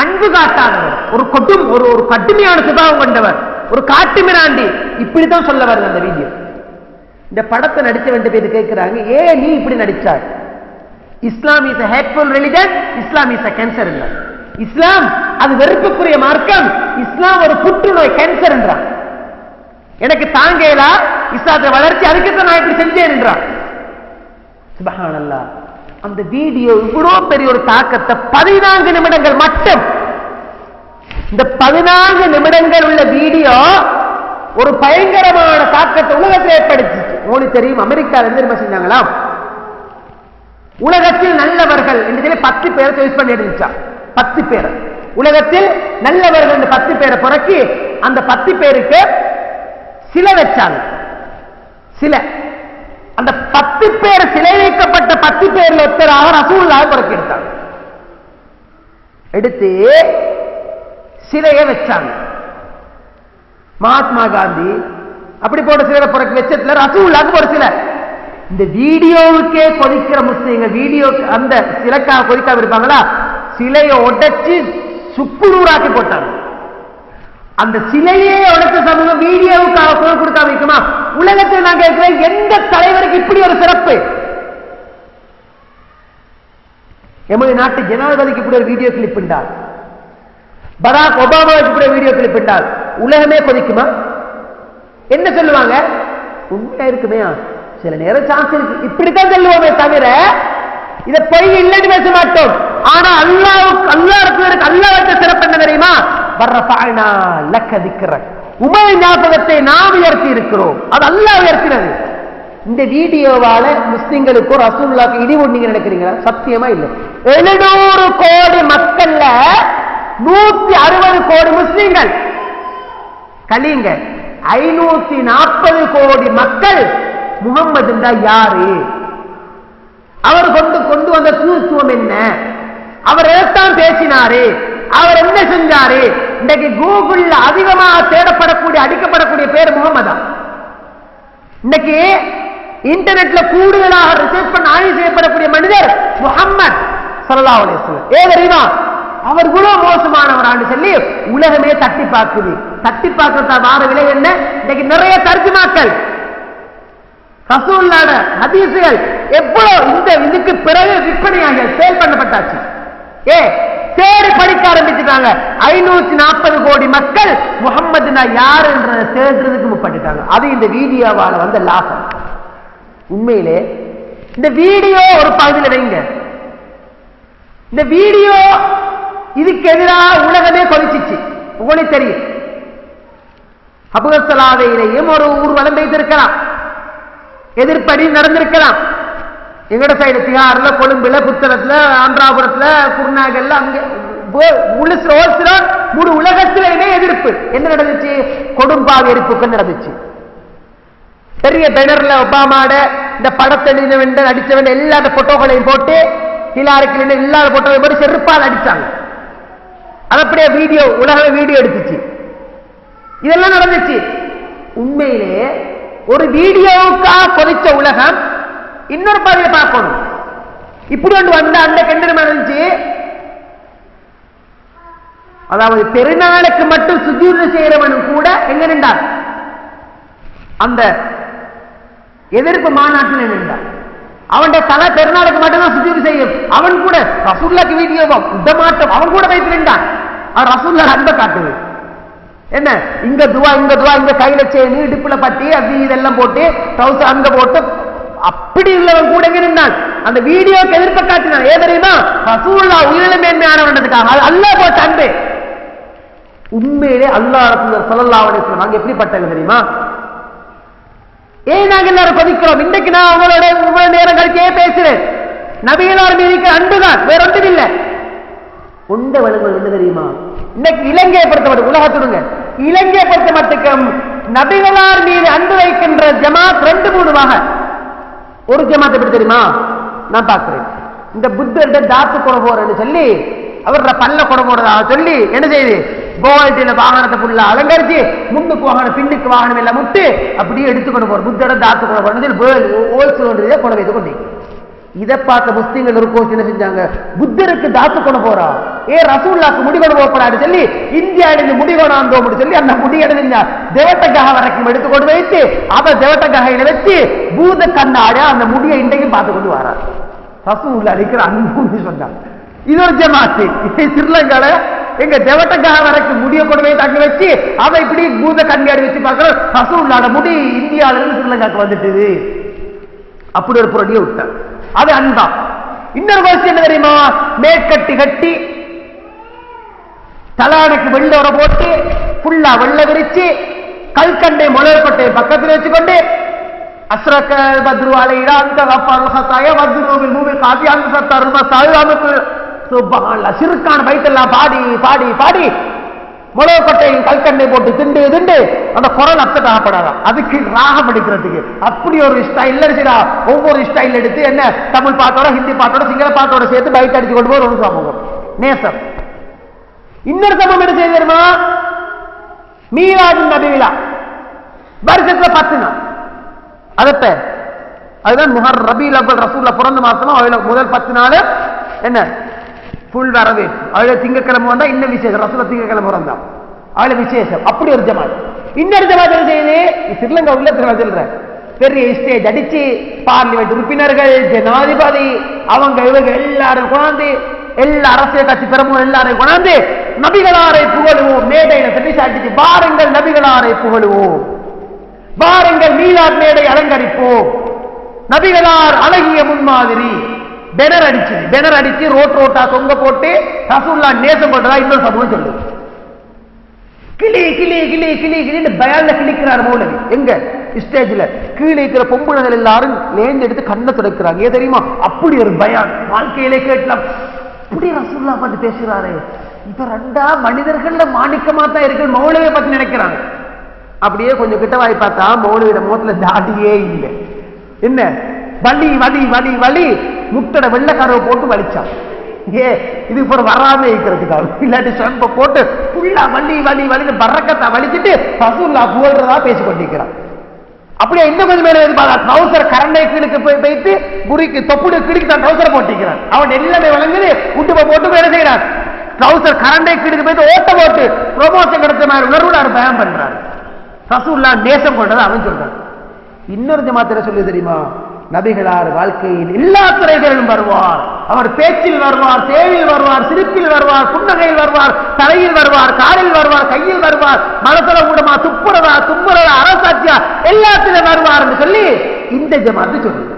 அன்பு காட்டாதவர், ஒரு கடுமையான சுபாவம் கொண்டவர், ஒரு காட்டு மிராண்டி. இப்படித்தான் சொல்ல வருது அந்த வீடியோ. இந்த படத்தை நடிச்ச வேண்டிய பேர் கேட்கிறாங்க, ஏன் நீ இப்படி நடிச்சார்? Islam is a hateful religion, Islam is a cancer இல்ல. இஸ்லாம் அது வெறுப்புக்குரிய மார்க்கம், இஸ்லாம் ஒரு புற்றுநோய் கேன்சர் என்றான். எனக்கு தாங்கலா இஸ்லாத்தை வளர்ச்சி, அதுக்கு நான் இப்படி செஞ்சேன் என்றான். சுப்ஹானல்லாஹ். அந்த வீடியோ இவ்வளவு பெரிய ஒரு தாக்கத்தை 14 நிமிடங்கள் மட்டும், இந்த 14 நிமிடங்கள் உள்ள வீடியோ ஒரு பயங்கரமான தாக்கத்தை உலகத்தில் ஏற்படுத்திச்சு. உங்களுக்கு தெரியும், அமெரிக்கால இருந்து என்ன செஞ்சாங்களா, உலகத்தில் நல்லவர்கள் என்று சொல்லி 10 பேரை சாய்ஸ் பண்ணி இருந்துச்சா. 10 பேர் உலகத்தில் நல்லவர்கள் 10 பேரை பிறக்கி அந்த 10 பேருக்கு சிலை வச்சாங்க. சிலை, அந்த 10 பேர் சிலை வைக்கப்பட்ட 10 பேர்ல ஒருத்தராக ரசூலுல்லாஹ் பிறக்கி எடுத்தாங்க. எடுத்து சிலையை வச்சாங்க. மகாத்மா காந்தி அப்படி போட்ட சிலை பிறகு வச்சதுல ரசூலுல்லாஹ்க்கு ஒரு சிலை. இந்த வீடியோவுக்கே கொதிக்கிற முஸ்லீம்கள் வீடியோ அந்த சிலைக்காக கொதிக்காம இருப்பாங்களா, சிலையை உடைச்சு சுக்குநூறாக்கி போட்டாங்க. அந்த சிலையே உடைச்ச சமூகம் வீடியோவுக்காக குரல் கொடுக்காம இருக்குமா? உலகத்தில் நான் கேட்கிறேன், எந்த தலைவருக்கு இப்படி ஒரு சிறப்பு? எமது நாட்டு ஜனாதிபதிக்கு இப்படி ஒரு வீடியோ கிளிப் என்றால், பராக் ஒபாமாவுக்கு இப்படி வீடியோ கிளிப் என்றால் உலகமே கொதிக்குமா? என்ன சொல்லுவாங்க? உண்மையா இருக்குமே, சில நேரம் சான்ஸ் இருக்கு, இப்படித்தான் சொல்லுவோமே தவிர இதை பொய் இல்லைன்னு பேச மாட்டோம். ஆனா அல்லாஹ்வுக்கு அல்லாஹ் வச்ச சிறப்பு என்ன தெரியுமா? வர்ரஃபஅனா லக திக்ரக், உமது ஞாபகத்தை நாம் உயர்த்தி இருக்கிறோம். அது அல்லாஹ் உயர்த்தினது. இந்த வீடியோவால முஸ்லிம்களுக்கு ரசூலுல்லாஹ்க்கு இடிவு நீங்க நினைக்கிறீங்களா? சத்தியமா இல்லை. 700 கோடி மக்கள்ல 160 கோடி முஸ்லிம்கள், கலிங்க 540 கோடி மக்கள் முகம்மது யாரு, அவர் கொண்டு வந்த தூத்துவம் என்ன, அவர் எதைத்தான் பேசினாரு, அவர் என்ன செஞ்சாரு? இன்றைக்கு கூகுள்ல அதிகமாக தேடப்படக்கூடிய அடிக்கப்படக்கூடிய பேர் முகம்மதா. இன்னைக்கு இன்டர்நெட்ல கூடுதலாக ரிசர்ச் பண்ண ஆய்வு செய்யப்படக்கூடிய மனிதர் முஹம்மத் ஸல்லல்லாஹு அலைஹி வஸல்லம். தெரியுமா? அவர் இவ்வளவு மோசமானவரான்னு சொல்லி உலகமே தட்டி பார்க்குது. தட்டி பார்க்கறதா வார விலை என்ன? இன்னைக்கு நிறைய தர்ஜுமாக்கள் ரசூலுல்லாஹ் ஹதீஸ்கள் எவ்வளவு இந்த இதுக்கு பிறகு விற்பனையாக சேல் பண்ணப்பட்டாச்சு. தேடி படிக்க ஆரம்பிச்சுட்டாங்க. 540 கோடி மக்கள் முஹம்மதுனா யார் என்ற தேடுறதுக்கு முற்பட்டுட்டாங்க. அது இந்த வீடியோவால வந்த லாபம். உண்மையிலே இந்த வீடியோ ஒரு பகுதியில் வைங்க. இந்த வீடியோ இதுக்கு எதிராக உலகமே கொதிச்சிச்சு. உங்களுக்கு தெரியும், அபுகஸ்லாவையிலேயும் ஒரு ஊர்வலம் வைத்திருக்கலாம், எதிர்ப்படி நடந்திருக்கலாம். எங்கட சைடு திகார்ல, கொழும்புல, புத்தளத்துல, ஆந்திராபுரத்துல, குருநாகல்ல, அங்க முழு உலகத்திலே எதிர்ப்பு. என்ன நடந்துச்சு? கொடும்பாவி எரிப்புகள் நடந்துச்சு. பெரிய பேனர்ல ஒபாமாட இந்த படத்தை அடிச்சவன் எல்லா போட்டோக்களையும் போட்டு ஹிலாரிக்கு இல்லாத போட்டோவை போட்டு செருப்பால் அடிச்சாங்க. அது அப்படியே வீடியோ, உலக வீடியோ எடுத்துச்சு. இதெல்லாம் நடந்துச்சு. உண்மையிலே ஒரு வீடியோவுக்காக கொதிச்ச உலகம் இன்னொரு பாதையை பார்க்கணும். இப்படி ஒன்று வந்த அந்த கண்டனம் நடந்துச்சு. அதாவது பெருநாளுக்கு மட்டும் சுஜூது செய்யறவனும் கூட எங்க நின்றான்? அந்த எதிர்ப்பு மாநாட்டில் நின்றான். அவன் தலை பெருநாளுக்கு மட்டும்தான் சுஜூது செய்யும். அவன் கூட ரசூலுல்லாஹ்க்கு வீடியோவா உடமாட்டம் அவன் கூட வைத்து நின்றான். அவன் ரசூலுல்லாஹ் அன்பை காட்டுது. என்ன இங்க துவா இங்க கையில செயின், இடுப்புல பட்டி, அது இதெல்லாம் போட்டு ட்ரவுசர் அங்க போட்டு அப்படி உள்ளவன் கூட நின்றான். அந்த வீடியோக்கு எதிர்ப்பை காட்டினான். ஏன் தெரியுமா? ரசூலுல்லாஹ் உயிரிழ மேன்மையானவன்றதுக்காக. அது அல்லாஹ் போட்ட அன்பு. உண்மையிலே அல்லாஹ் ரசூலுல்லாஹ் ஸல்லல்லாஹு அலைஹி வஸல்லம் நாங்க எப்படிப்பட்டவங்க தெரியுமா? ஏன் நாங்க எல்லாரும் கொதிக்கிறோம்? இன்றைக்கு நான் அவங்களோட இவ்வளவு நேரம் கழிச்சே பேசுறேன். நபிகளார் மீது அன்புதான், வேற ஒன்றும் இல்லை. உண்ட வழங்குவது என்ன தெரியுமா? இன்னைக்கு இலங்கையை பொறுத்தவரை உலகத்துடுங்க, இலங்கையை பொறுத்த மட்டுக்கும் நபிகளார் மீது அன்பு வைக்கின்ற ஜமாத் 2-3 வக. ஒரு ஜமாத் எப்படி தெரியுமா? நான் பார்க்கிறேன். இந்த புத்தர்கிட்ட தாத்து கொடை போறேன்னு சொல்லி அவரோட பல்ல கொடை போறதாக சொல்லி என்ன செய்யுது? கோல்டில வாகனத்தை ஃபுல்லா அலங்கரிச்சு முன்னுக்கு வாகனம் பின்னுக்கு வாகனம் எல்லாம் முட்டு அப்படியே எடுத்துக்கொண்டு போற புத்தட தாத்து கொண்டு போறது கொண்டு வைத்து கொண்டு இதை பார்த்த முஸ்லீம்கள் ஒரு கோஷம் என்ன செஞ்சாங்க, புத்தருக்கு தாத்து கொண்டு போறா ரசூலுல்லாஹ்க்கு முடி கொண்டு போறாரு சொல்லி இந்தியாவிலிருந்து முடி கொண்டாந்தோம் சொல்லி அந்த முடி எடுத்து தேவட்டக்காக வரைக்கும் எடுத்து கொண்டு வைத்து அதை தேவட்டக்காகையில வச்சு பூத கண்ணாட அந்த முடியை இன்றைக்கு பார்த்து கொண்டு வரார். ரசூலுல்லாஹ் இருக்கிற அன்பு சொன்னாங்க. இது ஒரு ஜமாத்து. ஸ்ரீலங்கால எங்க தேவட்டக்காக வரைக்கும் முடிய கொண்டு போய் தங்க வச்சு அதை இப்படி பூத கண்ணாடி வச்சு பார்க்கிற ரசூலுல்லாஹ் முடி இந்தியாவில இருந்து ஸ்ரீலங்காக்கு வந்துட்டு அப்படி ஒரு பொருளியை விட்டார். அது அன்பா. இன்னொரு விஷயம் என்ன தெரியுமா, மேற்கட்டி கட்டி தலானுக்கு வெள்ளோர போட்டு புல்லா வெள்ள விரிச்சு கல்கண்டை முளையப்பட்டை பக்கத்தில் வச்சுக்கொண்டு அஸ்ரக்கல் பத்ரு அலைடா அந்த கஃபாரு சத்தாய வத்ருவில் மூவில் காதி அந்த சத்தாரு மசாலுக்கு சுப்ஹானல்லாஹ் சிறுக்கான பைத்தெல்லாம் பாடி பாடி பாடி முளையப்பட்டையும் கல்கண்டை போட்டு திண்டு திண்டு அந்த குரல் அப்செட் ஆகப்படாதான். அதுக்கு ராகம் அடிக்கிறதுக்கு அப்படி ஒரு ஸ்டைல் இல்லைடா. ஒவ்வொரு ஸ்டைல் எடுத்து என்ன தமிழ் பாட்டோட ஹிந்தி பாட்டோட சிங்கள பாட்டோட சேர்த்து பைட் அடிச்சு கொண்டு போய் ஒரு சமூகம் நேசம். இன்னொரு சமூகம் என்ன செய்ய தெரியுமா, மீராஜ் நபி விழா வருஷத்துல 10 நாள். அதப்ப அதுதான் முஹர் ரபீல் அவ்வல் ரசூலுல்லாஹ் பிறந்த மாசமா முதல் 10 நாள் என்ன புல் வரவே அவளை திங்கக்கிழமை வந்தா இன்னும் விசேஷம். ரசூலுல்லாஹ் திங்கக்கிழமை வந்தா அவளை விசேஷம். அப்படி ஒரு ஜமாத். இன்னொரு ஜமாத் என்ன செய்யுது, ஸ்ரீலங்கா உள்ள சொல்றேன், பெரிய ஸ்டேஜ் அடிச்சு பார்லிமெண்ட் உறுப்பினர்கள் ஜனாதிபதி அவங்க இவங்க எல்லாரும் கொண்டாந்து எல்லா அரசியல் கட்சி பெருமும் எல்லாரையும் கொண்டாந்து நபிகளாரை புகழுவோம் மேடையில தண்ணி சாட்டிச்சு பாருங்கள் நபிகளாரை புகழுவோம், பாருங்கள் மீலாத் மேடை அலங்கரிப்போம், நபிகளார் அழகிய முன்மாதிரி பெனர் அடிச்சு ரோட்டா தொங்க போட்டு ரசூலுல்லாஹ் நேசம் போட்டதா இன்னொரு சமூகம் சொல்லுது. கிளி கிளி கிளி கிளி கிளி பயான்ல கிளிக்கிறார் மௌலவி. எங்க ஸ்டேஜ்ல கீழே இருக்கிற பொம்புகள் எல்லாரும் நேர்ந்து எடுத்து கண்ணை துடைக்கிறாங்க. ஏன் தெரியுமா, அப்படி ஒரு பயான் வாழ்க்கையிலே கேட்கலாம். அப்படி ரசூலுல்லாஹ் பத்தி பேசுறாரு. இப்ப 2 மனிதர்கள்ல மாணிக்கமா தான் இருக்கு மௌலவியை பத்தி நினைக்கிறாங்க. அப்படியே கொஞ்சம் கிட்ட வாய் பார்த்தா மௌலவியோட முகத்துல தாடியே இல்லை. என்ன வலி வலி வலி வலி முட்டட வெள்ளக்காரவை போட்டு வலிச்சான். இது இப்ப வராம இருக்கிறதுக்காக இல்லாட்டி செம்ப போட்டு ஃபுல்லா வலி வலி வலி பறக்கத்தை வலிச்சுட்டு ரசூலுல்லாஹ் புகழ்றதா பேசிக் கொண்டிருக்கிறான். அப்படியே இன்னும் கொஞ்சம் மேல ட்ரௌசர் கரண்டை கீழுக்கு போயிட்டு புரிக்கு தொப்புடு கீழுக்கு தான் ட்ரௌசர் போட்டிருக்கிறான். அவன் எல்லாமே வழங்குது உட்டுப்ப போட்டு வேலை செய்யறான். ட்ரௌசர் கரண்டை கீழுக்கு போயிட்டு ஓட்ட போட்டு ப்ரொமோஷன் கிடைச்ச மாதிரி உணர்வு பயன் பண்றான். ரசூலுல்லாஹ் நேசம் கொண்டதை அவன் சொல்றான். இன்னொரு ஜமாத்திர சொல்லி தெரியுமா, நபிகளார் வாழ்க்கையில் எல்லா துறைகளிலும் வருவார். அவர் பேச்சில் வருவார், சேவையில் வருவார், சிரிப்பில் வருவார், புன்னகையில் வருவார், தலையில் வருவார், காலில் வருவார், கையில் வருவார், மனசுல கூடமா துப்புறதா துப்புறதா அரசாட்சியா எல்லாத்திலும் வருவார் என்று சொல்லி இந்த ஜமாத்து சொல்லுது.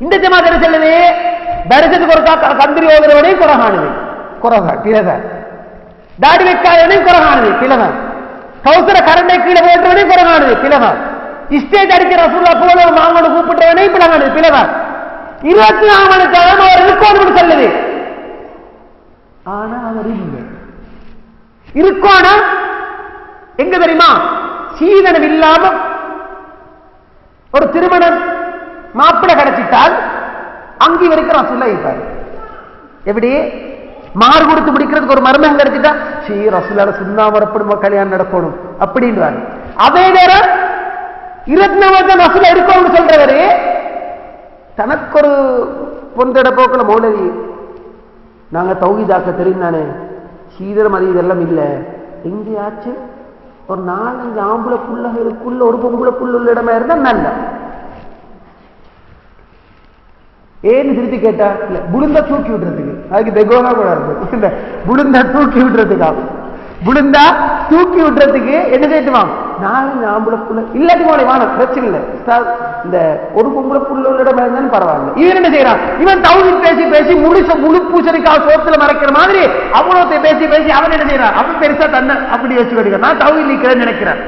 இந்த ஜமாத் என்ன சொல்லுது, தரிசனத்துக்கு ஒரு கந்திரி ஓதுறவனையும் குறகானுது பிளவன், தாடி வைக்காதவனையும் குறகானுது பிளவன், கௌசர கரண்டை கீழே போட்டவனையும் குறகானுது பிளவன், ஸ்டேஜ் அடிக்கிற ரசூலுல்லாஹ் போல மாங்கோடு கூப்பிட்டவனே பிளவன் பிளவன் 24 மணி நேரம் அவர் இருக்கணும் சொல்லுது. ஆனா அவர் இல்லை இருக்கோனா எங்க தெரியுமா, சீதனம் இல்லாம ஒரு திருமணம் மாப்பிள்ளை கிடைச்சிட்டால் அங்கே இருக்கிற ரசூலுல்லாஹ் இருப்பாரு. எப்படி மாறு கொடுத்து முடிக்கிறதுக்கு ஒரு மர்மம் கிடைச்சிட்டா ஸ்ரீ ரசூலுல்லாஹ் சுன்னா வரப்படும் கல்யாணம் நடக்கணும் அப்படின்றாரு. அதே நேரம் 24 ரசூலுல்லாஹ் இருக்கணும்னு சொல்றவரு தனக்கு ஒரு பொந்தட போக்குல மௌலவி நாங்க தௌஹீதாக்க தெரிந்தானே சீதரம் அது இதெல்லாம் இல்லை. எங்கேயாச்சு ஒரு 4-5 ஆம்பளை புள்ளகளுக்குள்ள ஒரு பொம்பளை புள்ள உள்ள இடமா இருந்தா நல்ல. ஏன்னு திருப்பி கேட்டா இல்ல புழுந்தா தூக்கி விடுறதுக்கு, அதுக்கு தெகோனா கூட இருக்கு. புழுந்தா தூக்கி விடுறதுக்காக புழுந்தா தூக்கி விடுறதுக்கு என்ன செய்யட்டுவான் 4 ஆம்பளை புள்ள இல்லாட்டி போல வாங்க பிரச்சனை இல்லை. இந்த ஒரு பொம்பளை புள்ள உள்ள இடம் இருந்தாலும் பரவாயில்ல. இவன் என்ன செய்யறான், இவன் தௌஹீத் பேசி பேசி முழு பூசணிக்காக சோத்துல மறைக்கிற மாதிரி அவ்வளோத்தை பேசி பேசி அவன் என்ன செய்யறான், அவன் பெருசா தன்னை அப்படி வச்சு கிடைக்கிறான். நான் தௌஹீத் நிக்கிறேன்னு நினைக்கிறேன்.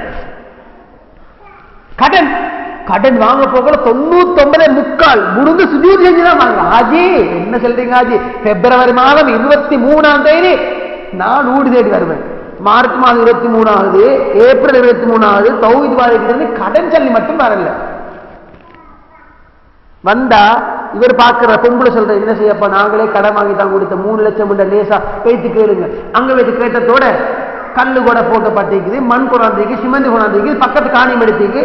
கடன் வாங்க போகல 99.25 முடிந்து சுஜூத் செஞ்சுதான் வாங்கலாம். ஆஜி என்ன சொல்றீங்க ஆஜி, பிப்ரவரி மாதம் 23ஆம் தேதி நான் ஊடு தேடி வருவேன், மார்ச் மாதம் 23ஆவது ஏப்ரல் 23ஆவது தௌஹீத் வாரிக்கிட்டு கடன் சொல்லி மட்டும் வரல. வந்தா இவர் பார்க்கிற பொம்பளை சொல்ற என்ன செய்யப்பா நாங்களே கடன் வாங்கி தான் கொடுத்த 3 லட்சம் லேசா பேத்து கேளுங்க. அங்க வைத்து கேட்டதோட கல்லு கூட போட்டப்பட்டிருக்குது, மண் கொண்டாந்துக்கு, சிமெண்ட் கொண்டாந்துக்கு, பக்கத்து காணி எடுத்துக்கு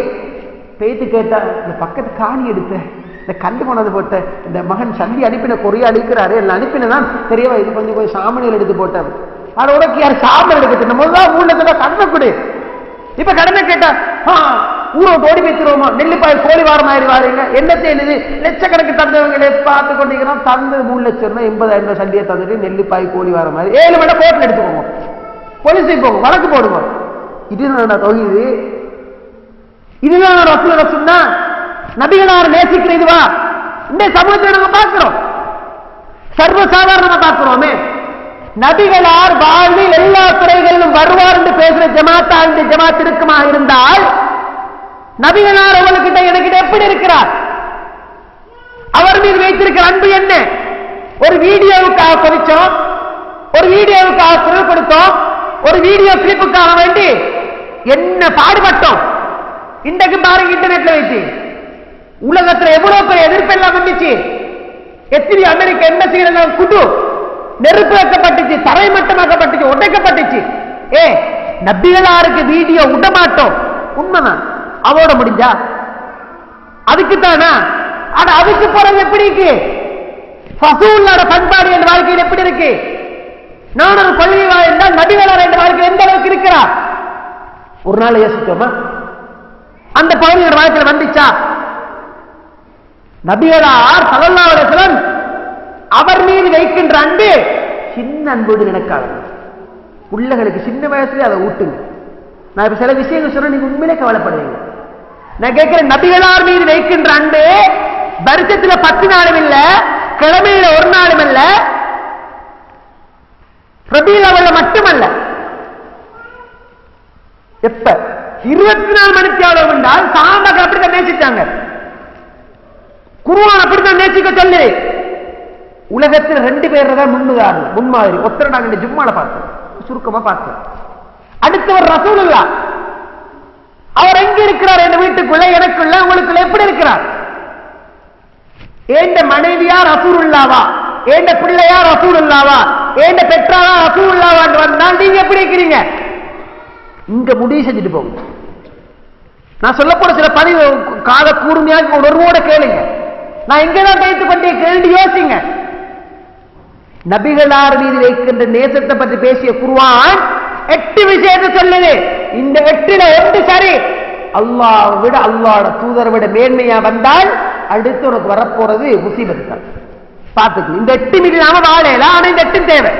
பேத்து கேட்டா இந்த பக்கத்து காணி எடுத்த இந்த கல்லு கொண்டாந்து போட்ட இந்த மகன் சல்லி அனுப்பின கொரியா அடிக்கிறாரு எல்லாம் அனுப்பினதான் தெரியவா இது கொஞ்சம் சாமணியில் எடுத்து போட்டார். அதோட யார் சாமன் எடுக்க முதல்ல 3 லட்சம் கடனை கொடு. இப்ப கடனை கேட்டா ஊரை ஓடி வைக்கிறோமா நெல்லிப்பாய் கோழி வாரம் ஆயிடுவாருங்க என்னத்தை எழுது லட்சக்கணக்கு தந்தவங்களே பார்த்து கொண்டிருக்கிறோம். தந்து 3 லட்சம் 80,000 சண்டியை தந்துட்டு நெல்லிப்பாய் கோழி வாரம் மாதிரி 7 மணி கோர்ட்ல எடுத்துக்கோங்க, போலீஸுக்கு போங்க, வழக்கு போடுங்க. இதுதான் தொகுதி, இதுதான் ரசூலுல்லாஹ் சொன்னா நபிகளார் நேசிக்கிற இதுவா இந்த சமூகத்தை நம்ம பார்க்கிறோம், சர்வசாதாரணமா பார்க்கிறோமே. நபிகளார் வாழ்வில் எல்லா துறைகளிலும் வருவார் என்று பேசுற ஜமாத்தா இந்த ஜமாத் இருக்குமா இருந்தால் நபிகளார் அவர்கிட்ட எனக்கிட்ட எப்படி இருக்கிறார், அவர் மீது வைத்திருக்கிற அன்பு என்ன? ஒரு வீடியோவுக்காக கொதிச்சோம், ஒரு வீடியோவுக்காக குரல் கொடுத்தோம், ஒரு வீடியோ கிளிப்புக்காக வேண்டி என்ன பாடுபட்டோம். இன்றைக்கு பாருங்க இன்டர்நெட்ல வைத்து உலகத்தில் எவ்வளவு பெரிய எதிர்ப்பெல்லாம் வந்துச்சு. எத்தனை அமெரிக்கா என்ன செய்யறாங்க, குடு நெருப்பு வைக்கப்பட்டுச்சு, தரைமட்டமாக்கப்பட்டுச்சு, உடைக்கப்பட்டுச்சு. நபிகளாருக்கு வீடியோ விடமாட்டோம், உண்மைதான். அவரோட முடிஞ்சா அதுக்குத்தானா? அதுக்கு போறது எப்படி இருக்கு? ரசூலுல்லாஹ் பண்பாடு என்ற வாழ்க்கையில் எப்படி இருக்கு? நான் ஒரு பள்ளி வாழ்ந்தால் நபிகளார் என்ற வாழ்க்கை எந்த அளவுக்கு இருக்கிறார்? ஒரு நாள் யோசிச்சோமா? அந்த பகுதியோட வாழ்க்கையில் வந்துச்சா? நபிகளார் ஸல்லல்லாஹு அலைஹி வஸல்லம் அவர் மீது வைக்கின்ற அன்பு சின்ன அன்போடு நினைக்காது. பிள்ளைகளுக்கு சின்ன வயசுல அதை ஊட்டுங்க. நான் இப்ப சில விஷயங்கள் சொன்ன நீங்க உண்மையிலே கவலைப்படுவீங்க. நான் கேட்கிறேன், நபிகளார் மீது வைக்கின்ற அன்பு வருஷத்துல 10 நாளும் இல்ல, கிழமையில ஒரு நாளும் இல்ல, ரபீஉல் அவ்வல்ல மட்டுமல்ல, எப்ப 24 மணித்தியாலம் என்றால் சாமக அப்படித்தான் நேசிச்சாங்க. குர்ஆன் அப்படித்தான் நேசிக்க சொல்லு. உலகத்தில் 2 பேர் தான் முன்மாதிரி. ஒருத்தர் நாங்க இந்த ஜும்மால பார்த்தோம், சுருக்கமா பார்த்தோம். அடுத்தவர் ரசூலுல்லாஹ். அவர் எங்க இருக்கிறார்? என் வீட்டுக்குள்ள, எனக்குள்ள, உங்களுக்குள்ள எப்படி இருக்கிறார்? ஏண்ட மனைவியா ரசூலுல்லாவா, ஏண்ட பிள்ளையா ரசூலுல்லாவா, ஏண்ட பெற்றாரா ரசூலுல்லாவா வந்தால் நீங்க எப்படி இருக்கிறீங்க? இங்க முடிவு செஞ்சுட்டு போகும். நான் சொல்ல போற சில பதிவு கால கூர்மையாக உணர்வோட கேளுங்க. நான் எங்கதான் கைத்து கொண்டே கேள்வி யோசிங்க. நபிகளார் மீது வைக்கின்ற நேசத்தை பற்றி பேசிய குர்ஆன் 8 விஷயத்தை சொல்லுது. இந்த 8ல 1 சரி, அல்லாஹ் விட அல்லாஹ்வோட தூதரை விட மேன்மையா வந்தால் அடுத்து உனக்கு வரப்போறது முசீபத் தான். பார்த்துக்கு இந்த 8 இல்லாம வாழலாம். ஆனா இந்த 8 தேவை,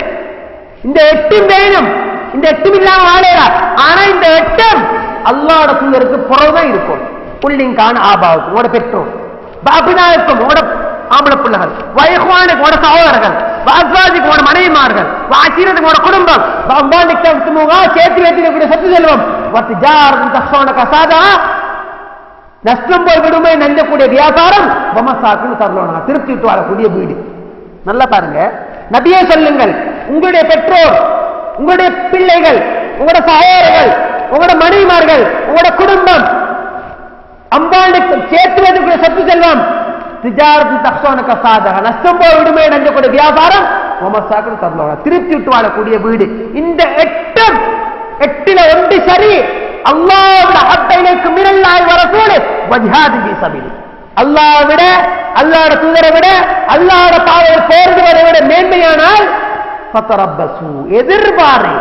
இந்த 8 வேணும். இந்த 8 இல்லாம வாழலாம். ஆனா இந்த 8 அல்லாஹ்வோட தூதருக்கு புறவுதான் இருக்கும். புள்ளிங்கான ஆபாவுக்கு உங்களோட பெற்றோர், பாபினாவுக்கும் உங்களோட ஆம்பளை பிள்ளைகள், வைஹ்வானுக்கு உங்களோட சகோதரர்கள், வாஸ்வாஜிக்கு உங்களோட மனைவிமார்கள், வாசீரத்துக்கு உங்களோட குடும்பம், சேர்த்து வைத்திருக்கக்கூடிய சொத்து செல்வம், நஷ்டம் போய் விடுமே நஞ்சக்கூடிய வியாபாரம், பமசாக்குன்னு தரலாம் திருப்தி விட்டு வாழக்கூடிய வீடு. நல்லா பாருங்க, நபியே சொல்லுங்கள், உங்களுடைய பெற்றோர், உங்களுடைய பிள்ளைகள், உங்களோட சகோதரர்கள், உங்களோட மனைவிமார்கள், உங்களோட குடும்பம், அம்பாளுக்கு சேர்த்து வைக்கக்கூடிய சொத்து செல்வம், நஷ்டம் போய் விடுமே நஞ்சக்கூடிய வியாபாரம், திருப்தி விட்டு வாழக்கூடிய வீடு. இந்த 8ல 1 சரி. அல்லாஹ்வுடைய ஹக்கைக்கு மினல்லாஹி வ ரசூலி வ ஜிஹாதி ஃபீ சபீலி. அல்லாஹ்வை விட, அல்லாஹ்வுடைய தூதரை விட, அல்லாஹ்வுடைய பாதையில் போர்வதை விட மேன்மையானால் ஃபதரப்பசு, எதிர்பாரு.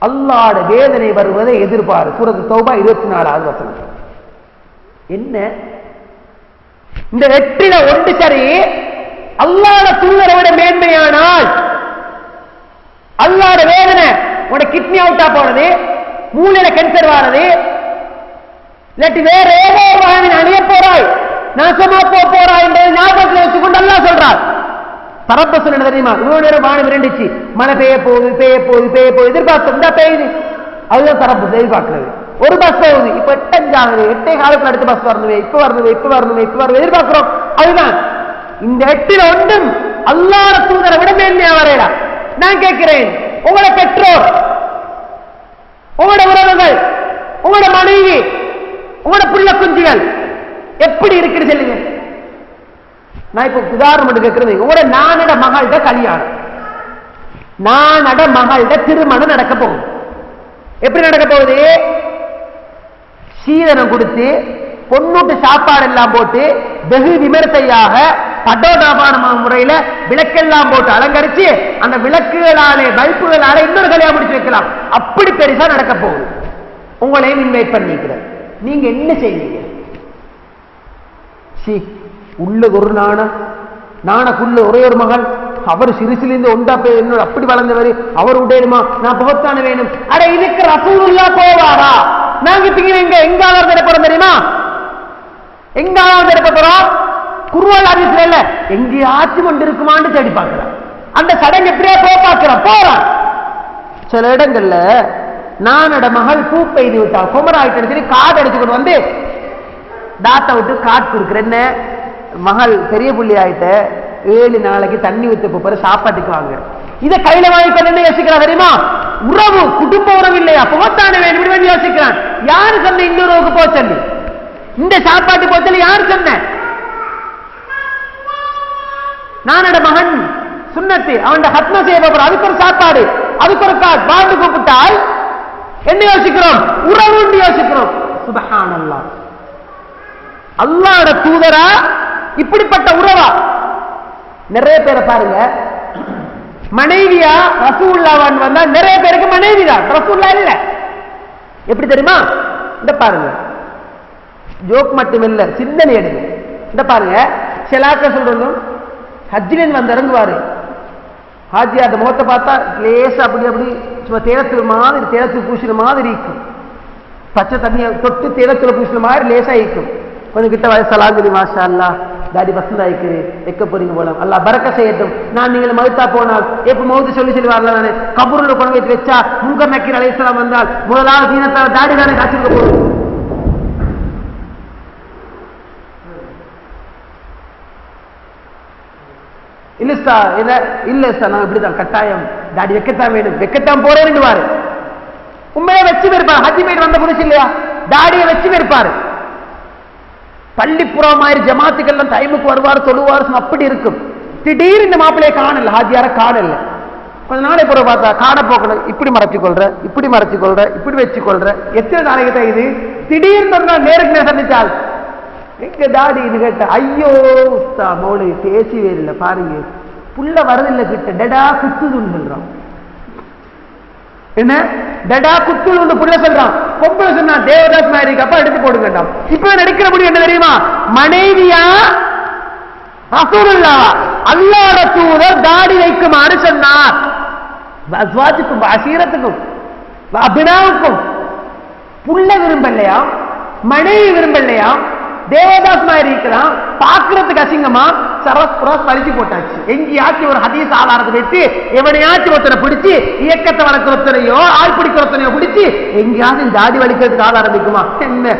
அல்லாஹ்வுடைய வேதனை வருவதை எதிர்பாரு. சூரத்து தௌபா 24வது வசனம். என்ன இந்த 8ல 1 சரி. அல்லாஹ்வுடைய தூதரை விட மேன்மையானால் அல்லாஹ்வுடைய வேதனை, உட கிட்னி அவுட்டா போறது, மூளையில கேன்சர் வாரது, இல்லாட்டி வேற ஏதோ வாங்கி அணிய போறாய், நாசமா போறாய் என்பதை ஞாபகத்தில் வச்சுக்கொண்டு அல்லாஹ் சொல்றார். தரப்ப சொன்ன தெரியுமா? இவ்வளவு நேரம் வானம் இருந்துச்சு, மழை பெய்ய போகுது, எதிர்பார்த்தோம், இந்த பெய்யுது. அதுதான் தரப்பு எதிர்பார்க்கிறது. ஒரு பஸ் போகுது, இப்ப 8 ஆகுது, 8 காலத்துல அடுத்த பஸ் வரணுமே, இப்ப வரணும் எதிர்பார்க்கிறோம். அதுதான் இந்த 8ல 1 அல்லாஹ்வுடைய தூதரை விட மேன்மையா வரையலாம். நான் கேட்கிறேன், உங்களோட பெற்றோர், உங்களோட உறவுகள், உங்களோட மனைவி, உங்களோட பிள்ளை குஞ்சுகள் எப்படி இருக்குன்னு சொல்லுங்க. நான் இப்ப உதாரணம் கேட்கிறது, உங்களோட நானட மகள்கிட்ட கல்யாணம், நானட மகள்கிட்ட திருமணம் நடக்க போகுது. எப்படி நடக்க போகுது? சீதனம் கொடுத்து பொண்ணுட்டு சாப்பாடு எல்லாம் போட்டு வெகு விமர்சையாக பட்டோடாபான முறையில விளக்கெல்லாம் போட்டு அலங்கரிச்சு அந்த விளக்குகளாலே பல்புகளாலே இன்னொரு கல்யாணம் முடிச்சு வைக்கலாம். அப்படி பெருசா நடக்க போகுது. உங்களையும் இன்வைட் பண்ணிக்கிறேன். நீங்க என்ன செய்வீங்க? உள்ள ஒரு நாணக்குள்ள ஒரே ஒரு மகள், அவர் சிறுசிலிருந்து ஒன்றா போய் என்னோட அப்படி வளர்ந்தவர், அவர் உடையணுமா, நான் புகத்தான வேணும். அட இதுக்கு ரசூலுல்லாஹ் போவாரா? நாங்க எங்க எங்காவது எடுப்போம் தெரியுமா? எங்காவது எடுப்ப போறோம்? குர்ஆன் ஹதீஸ்ல இல்ல, எங்கேயாச்சும் கொண்டு இருக்குமான்னு தேடி பார்க்கலாம். அந்த சடங்கு எப்படியா பார்க்கிறோம் போறான். சில இடங்கள்ல நானோட மகள் பூ பெய்து விட்டா குமராயிட்டு சொல்லி காடு அடிச்சுக்கொண்டு வந்து தாத்தா விட்டு காட்டு இருக்கிற என்ன மகள் பெரிய புள்ளி ஆயிட்ட 7 நாளைக்கு தண்ணி ஊத்த போற சாப்பாட்டுக்கு வாங்க. இதை கையில வாங்கிக்கொண்டு யோசிக்கிறான் தெரியுமா? உறவு குடும்ப உறவு இல்லையா, புகத்தான வேணும் யோசிக்கிறான். யாரு சொன்ன இன்னொருவுக்கு போ சொல்லி? இந்த சாப்பாட்டு போச்சல் யாரு சொன்ன? நானோட மகன் சுன்னத்து அவன் ஹத்ம செய்ய போற, அதுக்கு ஒரு சாப்பாடு, அதுக்கு ஒரு வாழ்ந்து கூப்பிட்டால் என்ன யோசிக்கிறோம்? உறவு யோசிக்கிறோம். சுப்ஹானல்லாஹ், அல்லாஹ்வுடைய தூதரா இப்படிப்பட்ட உறவா? நிறைய பேரை பாருங்க, மனைவியா ரசூலுல்லாஹ் வந்தா நிறைய பேருக்கு மனைவி தான், ரசூலுல்லாஹ் இல்ல. எப்படி தெரியுமா? இந்த பாருங்க, ஜோக் மட்டும் இல்ல, சிந்தனை எடுங்க. இந்த பாருங்க, சிலாக்க சொல்றோம், ஹஜ்ஜிலின் வந்து இறங்குவாரு, ஹாஜி அந்த முகத்தை பார்த்தா லேசா அப்படி அப்படி சும்மா தேரத்துல மாதிரி தேரத்துல பூசின மாதிரி இருக்கும், பச்சை தண்ணியை தொட்டு தேரத்துல பூசின மாதிரி லேசா இருக்கும். கொஞ்சம் கிட்ட வயசெல்லாம் சொல்லி மாஷா அல்லாஹ் தாடி வசந்தா இருக்குது, வைக்க போறீங்க போல, அல்லாஹ் பரக்க செய்யட்டும். நான் நீங்கள் மறுத்தா போனால் எப்ப மௌத்து சொல்லி வரல, நான் கபூர்ல கொண்டு வைத்து வச்சா முன்கர் நக்கீர் அலைஹிஸ்ஸலாம் வந்தால் முதலாவது தீனத்தால் தாடி தானே காய்ச்சிருக்க போகுது. இல்ல சார், இல்ல சார், நான் இப்படிதான் கட்டாயம் தாடி வைக்கத்தான் வேணும், வைக்கத்தான் போறேன்னு வாரு. உண்மையா வச்சு இருப்பாரு. ஹஜ்ஜி போயிட்டு வந்த புதுசு இல்லையா, தாடியை வச்சு இருப்பாரு. பள்ளிப்புறம் ஆயிரம் ஜமாத்துக்கெல்லாம் டைமுக்கு வருவார், தொழுவார், அப்படி இருக்கும். திடீர்னு இந்த மாப்பிள்ளையை காணல, ஹாஜியார காணல. கொஞ்ச நாளை பிறகு பார்த்தா காடை போக்கணும், இப்படி மறைச்சுக்கொள்ற, இப்படி மறைச்சுக்கொள்ற, இப்படி வச்சுக்கொள்ற. எத்தனை நாளைக்கு தான் இது? திடீர்னு நேருக்கு நேரம் சந்திச்சால் எங்க தாடி இது கேட்ட, ஐயோ உஸ்தா மோளு பேசவே இல்லை பாருங்க, புள்ள வரதில்லை கிட்ட டடா குத்துதுன்னு சொல்றான். என்ன டடா குத்துது புள்ள சொல்றான். பொம்பளை சொன்னா தேவதாஸ் மேரிக்கு அப்பா எடுத்து போடுங்கட்டான். இப்ப நடிக்கிற முடியும் என்ன தெரியுமா? மனைவியா ரசூலுல்லாஹ் அல்லாஹ்வுடைய தூதர் தாடி வைக்குமாறு சொன்னார். அஸ்வாஜுக்கும் அசீரத்துக்கும் அபினாவுக்கும் புள்ள விரும்பலையா, மனைவி விரும்பலையா, தேவதாஸ் மாதிரி இருக்கலாம், பாக்குறதுக்கு அசிங்கமா சரஸ்புரஸ் பறிச்சு போட்டாச்சு. எங்கேயாச்சும் ஒரு ஹதீஸ் ஆதாரத்தை வைத்து எவனையாச்சும் ஒருத்தனை பிடிச்சி இயக்கத்தை வளர்க்கிறோத்தனையோ ஆள் பிடிக்கிறோத்தனையோ பிடிச்சி எங்கேயாவது தாடி வலிக்கிறதுக்கு ஆதாரம் வைக்குமா? என்ன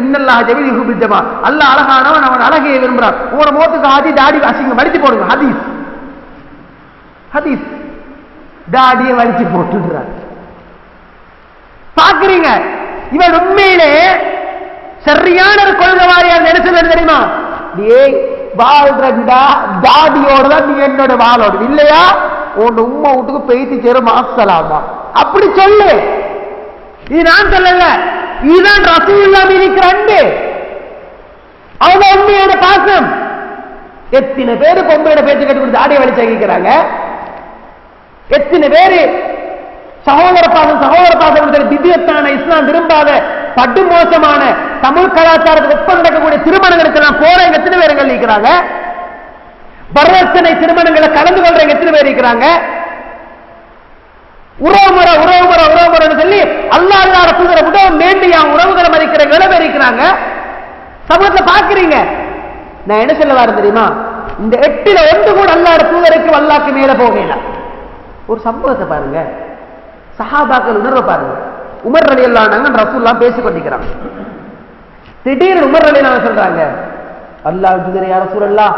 இன்னல்லாஹ் ஜமீல் யுஹிப்புல் ஜமால், அல்லாஹ் அழகானவன், அவன் அழகையை விரும்புறான். உங்களோட முகத்துக்கு ஆதி தாடி அசிங்கம் வலிச்சு போடுங்க. ஹதீஸ் ஹதீஸ் தாடியை வலிச்சு போட்டுறார். பாக்குறீங்க, இவன் உண்மையிலே சரியான ஒரு கொள்கைவாரியா நினைச்சது தெரியுமா? வாழ்றா தாடியோட தான் நீ என்னோட வாழோடு இல்லையா, உன் உம்மா வீட்டுக்கு பெய்து சேரும் மாசலாமா அப்படி சொல்லு. இது நான் சொல்லல, இதுதான் ரசூலுல்லாஹ் இருக்கிற அன்பு, அவங்க உண்மையோட பாசம். எத்தனை பேரு பொம்பையோட பேச்சு கட்டி கொடுத்து தாடியை வலிச்சாக்கிறாங்க, எத்தனை பேரு சகோதர பாசம் திவ்யத்தான இஸ்லாம் விரும்பாத படு மோசமான தமிழ் கலாச்சாரத்துக்கு ஒப்ப நடக்கக்கூடிய திருமணங்களுக்கு எல்லாம் போறவங்க எத்தனை பேர்கள் இருக்கிறாங்க, வரதட்சணை திருமணங்களை கலந்து கொள்றவங்க எத்தனை பேர் இருக்கிறாங்க, உறவுமுறை சொல்லி அல்லாஹ் தூதரை விட மேண்டியா உறவுகளை மதிக்கிற நிலைமை இருக்கிறாங்க. சமூகத்தில் பாக்குறீங்க. நான் என்ன சொல்ல வரேன் தெரியுமா? இந்த 8ல் 1 கூட அல்லாஹ் தூதருக்கு அல்லாஹ்க்கு மேல போகல. ஒரு சம்பவத்தை பாருங்க, சஹாபாக்கள் உணர்வை பாருங்க. உமர் ரலியல்லாஹு அன்ஹு ரசூலுல்லாஹ் பேசிக் கொண்டிருக்கிறாங்க. திடீர்னு உமர் ரலியல்லாஹு அன்ஹு சொல்றாங்க, அல்லாஹ் தூதரே யா ரசூலல்லாஹ்,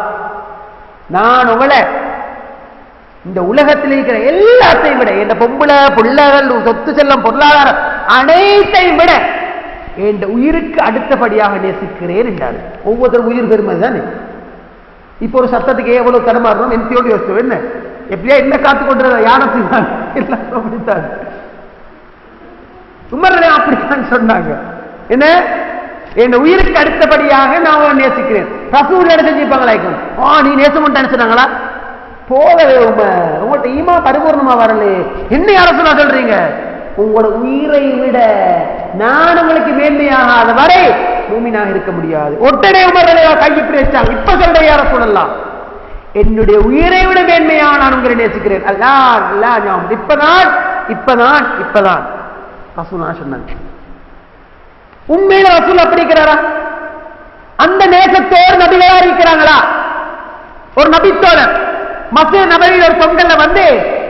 நான் உங்களை இந்த உலகத்தில் இருக்கிற எல்லாத்தையும் விட, இந்த பொம்பளை புள்ளகள் சொத்து செல்லம் பொருளாதாரம் அனைத்தையும் விட என் உயிருக்கு அடுத்தபடியாக நேசிக்கிறேன் என்றார். ஒவ்வொருத்தரும் உயிர் பெருமை தானே. இப்ப ஒரு சத்தத்துக்கு எவ்வளவு தடுமாறணும் எந்தியோடு யோசிச்சோம். என்ன எப்படியா என்ன காத்து கொண்டு யானத்தான் எல்லாம் அப்படித்தான் உமர்லே அப்படித்தான் சொன்னாங்க. என்ன என் உயிருக்கு அடுத்தபடியாக நான் அவனை நேசிக்கிறேன். ரசூல் என்ன செஞ்சிருப்பாங்களாக்கும், நீ நேசம் நினைச்சாங்களா? போகவே உங்கள்கிட்ட ஈமா பரிபூர்ணமா வரலே. என்ன யார சொன்னா சொல்றீங்க? உங்களோட உயிரை விட நான் உங்களுக்கு மேன்மையாகாத வரை மூமினாக இருக்க முடியாது. ஒட்டனே உமர்லே கையிட்டு வச்சாங்க. இப்ப சொல்ற யார சொல்லலாம், என்னுடைய உயிரை விட மேன்மையாக நான் உங்களை நேசிக்கிறேன். இப்பதான் ரசூல் சொன்னாங்க. உண்மையில ரசூல் அப்படி இருக்கிறாரா? அந்த நேசத்தோடு நபிகளா இருக்கிறாங்களா? ஒரு நபித்தோழர் மஸ்ஜித் நபவியில் ஒரு பொங்கல்ல வந்து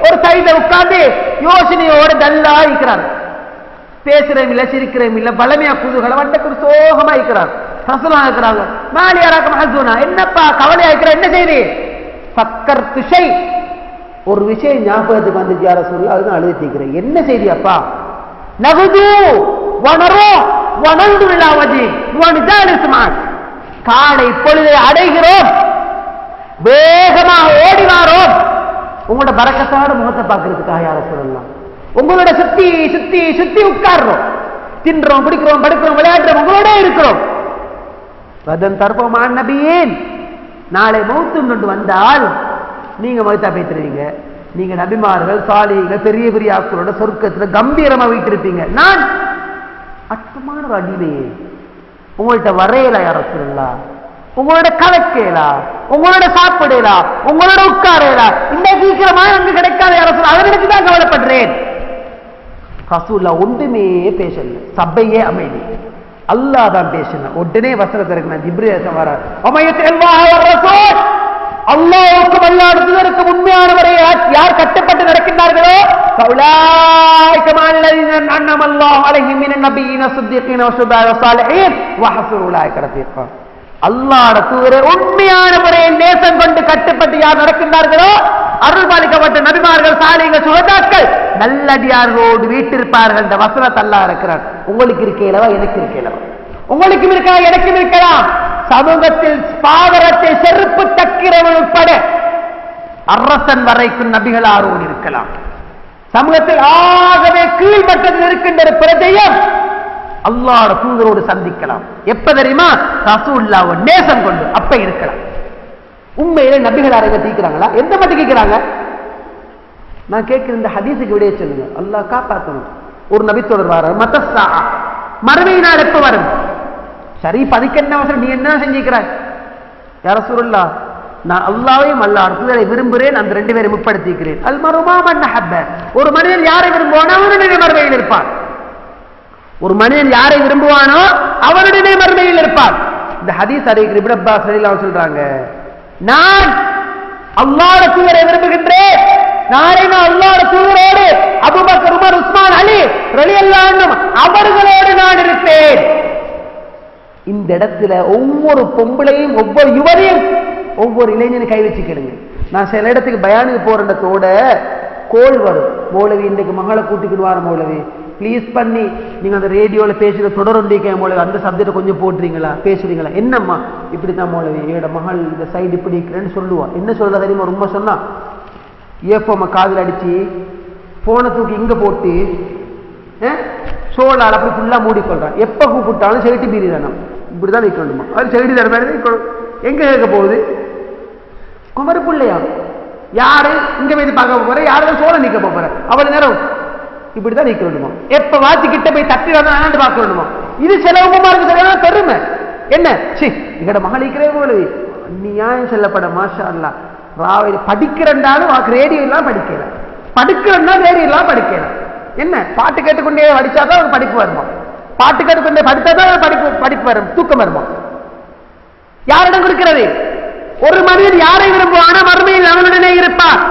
ஒரு சைடுல உட்கார்ந்து யோசனையோட டல்லா இருக்கிறார். பேசுறேன் இல்ல, சிரிக்கிறேன் இல்ல, பலமையா குதூகலம் வண்டக்கு சோகமா இருக்கிறார். ரசூலா இருக்கிறாங்க. மாலியாராக்க மஹ்சூனா, என்னப்பா கவலையா இருக்கிற, என்ன செய்தி? ஃபக்கர்து ஷை, ஒரு விஷயம் ஞாபகத்துக்கு வந்து யா ரசூலுல்லாஹ், அதுதான் அழுது தீக்கிறேன். என்ன செய்தி அப்பா? நகுது வனரோ வனந்து விழாவதி வனிதாலிஸ்மான், காலை பொழுதை அடைகிறோம், வேகமாக ஓடிவாரோம் உங்களோட பரக்கத்தான முகத்தை பார்க்கறதுக்காக. யா ரசூலுல்லாஹ், உங்களோட சுத்தி சுத்தி சுத்தி உட்கார்றோம், தின்றோம், குடிக்கிறோம், படுக்கிறோம், விளையாடுறோம், உங்களோட இருக்கிறோம். வதன் தர்பமான நபியேன், நாளை மௌத்தும் கொண்டு வந்தால் நீங்க மௌத்தா பேசுறீங்க. நீங்க நபிமார்கள் சாலிகள் பெரிய பெரிய ஆட்களோட சொர்க்கத்துல கம்பீரமா வீட்டிருப்பீங்க. நான் அற்பமான ஒரு அடிமையே, உங்கள்கிட்ட வரையலா யா ரசூலுல்லாஹ், உங்களோட கலக்கேலா, உங்களோட சாப்பிடலா, உங்களோட உட்காரலா, இந்த சீக்கிரமா அங்கு கிடைக்காத யா ரசூலுல்லாஹ், அதை நினைச்சுதான் கவலைப்படுறேன். ரசூலுல்லாஹ் ஒன்றுமே பேசல, சபையே அமைதி. அல்லாஹ் தான் பேசின. உடனே வசனத்தை இருக்கு, ஜிப்ரீல் வரார். அல்லாஹ்வுக்கும் அல்லாஹ்வுக்கும் இருக்க உண்மையானவரை யார் கட்டப்பட்டு நடக்கின்றார்களோ ஃபௌலாயிக மல்லதீன அன்அம அல்லாஹு அலைஹிம் மினன் நபிய்யின ஸித்தீகீன வஸுஹதாஇ வஸாலிஹீன் வஹஸுன உலாயிக ரஃபீகா. அல்லாஹ்வுடைய தூதரை உண்மையான முறையில் நேசம் கொண்டு கட்டப்பட்டு யார் நடக்கின்றார்களோ அருள் பாலிக்கப்பட்ட நபிமார்கள், சாலிஹீன்கள், சுஹதாக்கள் நல்லடியாரோடு வீட்டிருப்பார்கள். இந்த வசனத்தை அல்லாஹ் இருக்கிறார். உங்களுக்கு இருக்கேலவா, எனக்கு இருக்கேலவா? உங்களுக்கும் இருக்கலாம், எனக்கும் இருக்கலாம். சமூகத்தில் பாதரத்தை செருப்பு தக்கிறவன் உட்பட அரசன் வரைக்கும் நபிகளாரோடு இருக்கலாம். சமூகத்தில் ஆகவே கீழ்மட்டத்தில் இருக்கின்ற பிரஜையம் அல்லாஹ்வுடைய தூதரோடு சந்திக்கலாம். எப்ப தெரியுமா? ரசூலுல்லாஹ்வை நேசம் கொண்டு அப்ப இருக்கலாம். உண்மையிலே நபிகளாரை தீக்கிறாங்களா? எந்த மட்டும் கேட்கிறாங்க? நான் கேட்கிற இந்த ஹதீஸுக்கு விடைய சொல்லுங்க. அல்லாஹ் காப்பாற்றணும். ஒரு நபி தொடர்வார், மத்தஸ்ஸா, மறுமை நாள் எப்ப வரும்? சரி, பதிக்கு என்ன அவசரம், நீ என்ன செஞ்சிருக்கிறாய்? யா ரசூலுல்லாஹ், நான் அல்லாஹ்வையும் அல்லாஹ் ரசூலை விரும்புகிறேன், அந்த ரெண்டு பேரை முற்படுத்திக்கிறேன். அல் மருமா மன் ஹப்ப, ஒரு மனிதன் யாரை விரும்புவானோ அவனுடைய மறுமையில் இருப்பான். ஒரு மனிதன் யாரை விரும்புவானோ அவனுடைய மறுமையில் இருப்பான். இந்த ஹதீஸ் அறிவிக்கிற இப்னு அப்பாஸ் ரலியல்லாஹு அன்ஹு சொல்றாங்க, நான் அல்லாஹ்வுடைய தூதரை விரும்புகின்றேன். நாளை நான் அல்லாஹ்வுடைய தூதரோடு அபூபக்கர், உமர், உஸ்மான், அலி ரலியல்லாஹு அன்ஹும் அவர்களோடு நான் இருப்பேன். இந்த இடத்துல ஒவ்வொரு பொம்பளையும், ஒவ்வொரு யுவரையும், ஒவ்வொரு இளைஞனும் கை வச்சு கேளுங்க. நான் சில இடத்துக்கு பயானுக்கு போறதோட கோல் வரும், மௌலவி இன்றைக்கு மகளை கூட்டிக்கிட்டு வர மௌலவி, ப்ளீஸ் பண்ணி நீங்க அந்த ரேடியோல பேசுற தொடர்ந்திருக்க மௌலவி, அந்த சப்ஜெக்டை கொஞ்சம் போட்டுறீங்களா, பேசுறீங்களா? என்னம்மா இப்படித்தான் மௌலவி, என்னோட மகள் இந்த சைடு இப்படி இருக்கிறேன்னு சொல்லுவா. என்ன சொல்ற தெரியுமா? ரொம்ப சொன்னா ஏஃபோம காதில் அடிச்சு போனை தூக்கி இங்க போட்டு சோழால் அப்படி ஃபுல்லா மூடிக்கொள்றான். எப்ப கூப்பிட்டாலும் செவிட்டு பீரி தானே, இப்படிதான் நிற்கணுமா? அது செவிட்டு தர எங்க கேட்க போகுது? குமரி பிள்ளையா யாரு இங்க போய் பார்க்க போற, யாரும் சோழ நிக்க போற, அவ்வளவு நேரம் இப்படிதான் நிக்க வேண்டுமா? எப்ப வாத்தி கிட்ட போய் தட்டி வந்து பார்க்க வேண்டுமா? இது செலவுமா இருக்கு, சரியான பெருமை. என்ன சி எங்கட மகளிக்கிறே போலவே நியாயம் செல்லப்பட மாஷா அல்லா. ராவையில் படிக்கிறண்டாலும் ரேடியோ எல்லாம் படிக்கல, படுக்கிறன்னா ரேடியோ எல்லாம் படிக்கல. என்ன பாட்டு கேட்டுக்கொண்டே படிச்சாதான் ஒரு படிப்பு வருமா? பாட்டு கேட்டுக்கொண்டே படித்தாதான் படிப்பு வரும், தூக்கம் வருமா? யாரிடம் இருக்கிறது? ஒரு மனிதன் யாரை விரும்புவான மறுமையில் அவனுடனே இருப்பார்.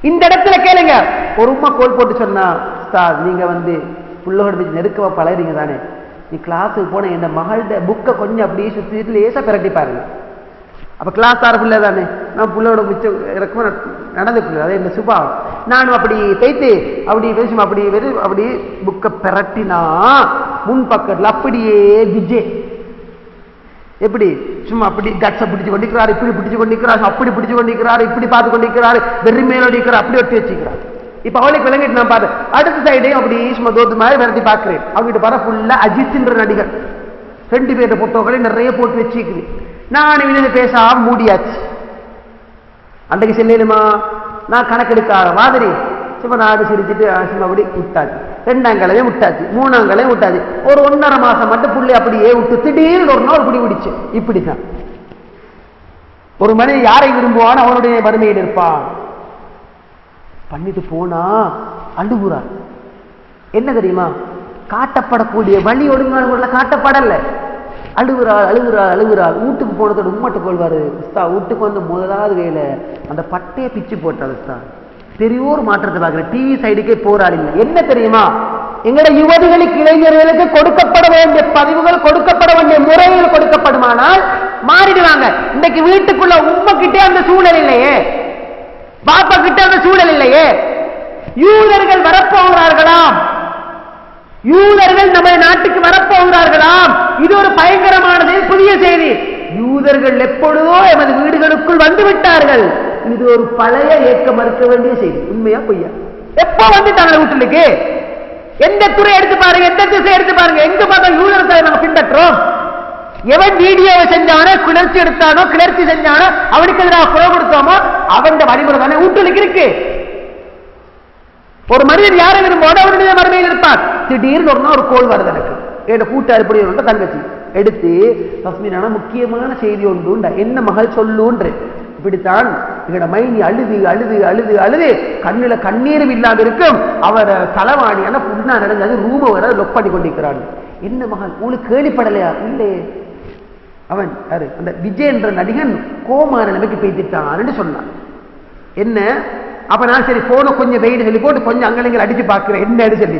இந்த இடத்துல கேளுங்க, ஒரு உமா கோல் போட்டு சொன்னா, நீங்க வந்து புள்ளோட நெருக்கமா பழகிறீங்க தானே, நீ கிளாஸுக்கு போன என் மகள்கிட்ட புக்கை கொஞ்சம் அப்படியே சுத்தி லேசா பிரட்டி பாருங்க. அப்ப கிளாஸ் ஆறு பிள்ளை தானே, நான் புள்ளோட மிச்சம் இறக்கமா நடந்துக்குள்ள, அதே இந்த சுபாவம். நானும் அப்படி தைத்து அப்படி பேசும், அப்படி அப்படி புக்கை பிரட்டினா முன் பக்கத்துல அப்படியே விஜய் எப்படி சும்மா அப்படி கட்ஸை பிடிச்சு கொண்டிருக்கிறார், இப்படி பிடிச்சு கொண்டிருக்கிறார், அப்படி பிடிச்சு கொண்டிருக்கிறார், இப்படி பார்த்து கொண்டிருக்கிறார், வெறி மேலோடி இருக்கிறார், அப்படி ஒட்டி வச்சுக்கிறார். இப்ப அவளுக்கு விளங்கிட்டு நான் பார்த்து அடுத்த சைடையும் அப்படி சும்மா தோத்து மாதிரி விரட்டி பார்க்கிறேன். அவங்ககிட்ட பாரு ஃபுல்லா அஜித்ன்ற நடிகர் 2 பேர் போட்டோக்களை நிறைய போட்டு வச்சுக்குது. நான் இவனு பேசாம மூடியாச்சு. அன்றைக்கு செல்லுமா நான் கணக்கெடுக்காத மாதிரி சும்மா நாடு சிரிச்சுட்டு சும்மா அப்படி விட்டாச்சு. 2ஆம் கிழமை விட்டாச்சு, 3ஆம் கிழமை விட்டாச்சு. ஒரு 1.5 மாசம் மட்டும் புள்ளி அப்படியே விட்டு திடீர்னு ஒரு நாள் குடி பிடிச்சு. இப்படித்தான் ஒரு மனிதன் யாரை விரும்புவான் அவனுடைய வறுமையில் இருப்பான். பண்ணிட்டு போனா அழுகுறார். என்ன தெரியுமா, காட்டப்படக்கூடிய வழி ஒழுங்கான முறையில் காட்டப்படல. அழுகுறாள் அழுகுறாள் அழுகுறாள். வீட்டுக்கு போனதோட உம்மட்டு கொள்வாரு. வீட்டுக்கு வந்து முதலாவது வேலை அந்த பட்டையை பிச்சு போட்டாள். பெரியோர் மாற்றத்தை பார்க்கிற டிவி சைடுக்கே போராடி. என்ன தெரியுமா, எங்களுடைய யுவதிகளுக்கு இளைஞர்களுக்கு கொடுக்கப்பட வேண்டிய பதிவுகள் கொடுக்கப்பட வேண்டிய முறைகள் கொடுக்கப்படுமானால் மாறிடுவாங்க. இன்னைக்கு வீட்டுக்குள்ள உம்ம கிட்டே அந்த சூழல் இல்லையே, பாப்பா கிட்ட அந்த சூழல் இல்லையே. யூதர்கள் வரப்போகிறார்களாம், யூதர்கள் நம்ம நாட்டுக்கு வரப்போகிறார்களாம். இது ஒரு பயங்கரமானது புதிய செய்தி. யூதர்கள் எப்பொழுதோ எமது வீடுகளுக்குள் வந்து விட்டார்கள். இது ஒரு பழைய ஏற்க மறுக்க வேண்டிய செய்தி. உண்மையா பொய்யா? எப்ப வந்துட்டாங்க வீட்டுக்கு? எந்த துறை எடுத்து பாருங்க, எந்த திசை எடுத்து பாருங்க, எங்க பார்த்தா யூதர்களை நம்ம பின்பற்றோம். எவன் வீடியோவை செஞ்சானோ, கிளர்ச்சி எடுத்தானோ, கிளர்ச்சி செஞ்சானோ, அவனுக்கு எதிராக குரல் கொடுத்தோமோ அவன் வழிமுறை தானே வீட்டுக்கு இருக்கு. ஒரு மனிதன் யாரை விரும்போட அவருடைய மறுமையில் இருப்பார். திடீர்னு ஒரு நாள் ஒரு கோல் வருது. எனக்கு என் கூட்டாளி எப்படி தங்கச்சி எடுத்து தஸ்மீனான முக்கியமான செய்தி ஒன்று என்ன மகள் சொல்லுன்ற. இப்படித்தான் எங்களோட மைனி அழுது அழுது அழுது அழுது கண்ணுல கண்ணீரும் இல்லாம இருக்கும். அவர் தலைவாணியான புண்ணா நடந்தது ரூம வர லொக் பண்ணி கொண்டிருக்கிறான். என்ன மகள் உங்களுக்கு கேள்விப்படலையா? இல்லை. அவன் யாரு, அந்த விஜய் என்ற நடிகன் கோமான நிலைமைக்கு பேசிட்டான்னு சொன்னான். என்ன அப்ப நான் சரி போன கொஞ்சம் வெயிட் சொல்லி போட்டு கொஞ்சம் அங்கங்கள் அடிச்சு பார்க்கிறேன். என்னன்னு சொல்லி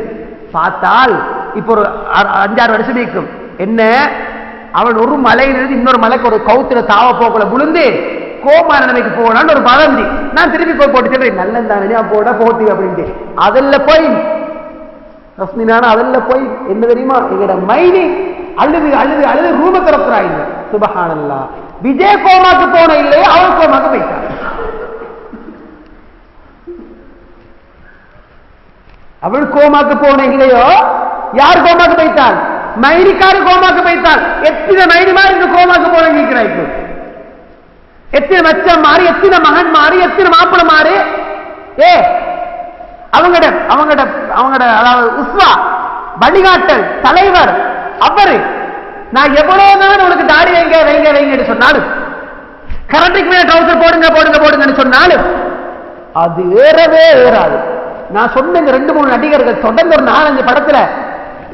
பார்த்தால் இப்போ ஒரு 5-6 வருஷம் இருக்கும். என்ன அவன் ஒரு மலையிலிருந்து இன்னொரு மலைக்கு ஒரு கவுத்துல தாவ போக்குல விழுந்து கோமான நிலைமைக்கு போனான்னு ஒரு வதந்தி. நான் திருப்பி போய் போட்டு சொல்றேன், நல்லதானே போட போட்டு அப்படின்ட்டு. அதில் போய் ரஸ்மினான அதில் போய் என்ன தெரியுமா, எங்களோட மைனி அழுது அழுது அழுது ரூம திறக்கிறாங்க. சுபஹானல்லாஹ். விஜய் கோமாக்கு போன இல்லையே, அவன் கோமாக்கு போயிட்டான். அவள் கோமாக்கு போன இல்லையோ, யார் கோமாக்கு போய்த்தாள்? மைனிக்காரு கோமாக்கு போய்த்தாள். எத்தனை மைனிமார் இந்த கோமாக்கு போன நீக்கிறாய்க்கு. எத்தனை மச்சம் மாறி, எத்தனை மகன் மாறி, எத்தனை மாப்பிள மாறி. அவங்கட அதாவது உஸ்வா வழிகாட்டல் தலைவர் அவரு. நான் எவ்வளவுதான் உனக்கு தாடி வைங்க வைங்க வைங்கன்னு சொன்னாலும், கரண்ட்டுக்கு மேல ட்ரௌசர் போடுங்க போடுங்க போடுங்கன்னு சொன்னாலும் அது ஏறவே ஏறாது. நான் சொன்ன 2-3 நடிகர்கள் தொடர்ந்து ஒரு 4-5 படத்துல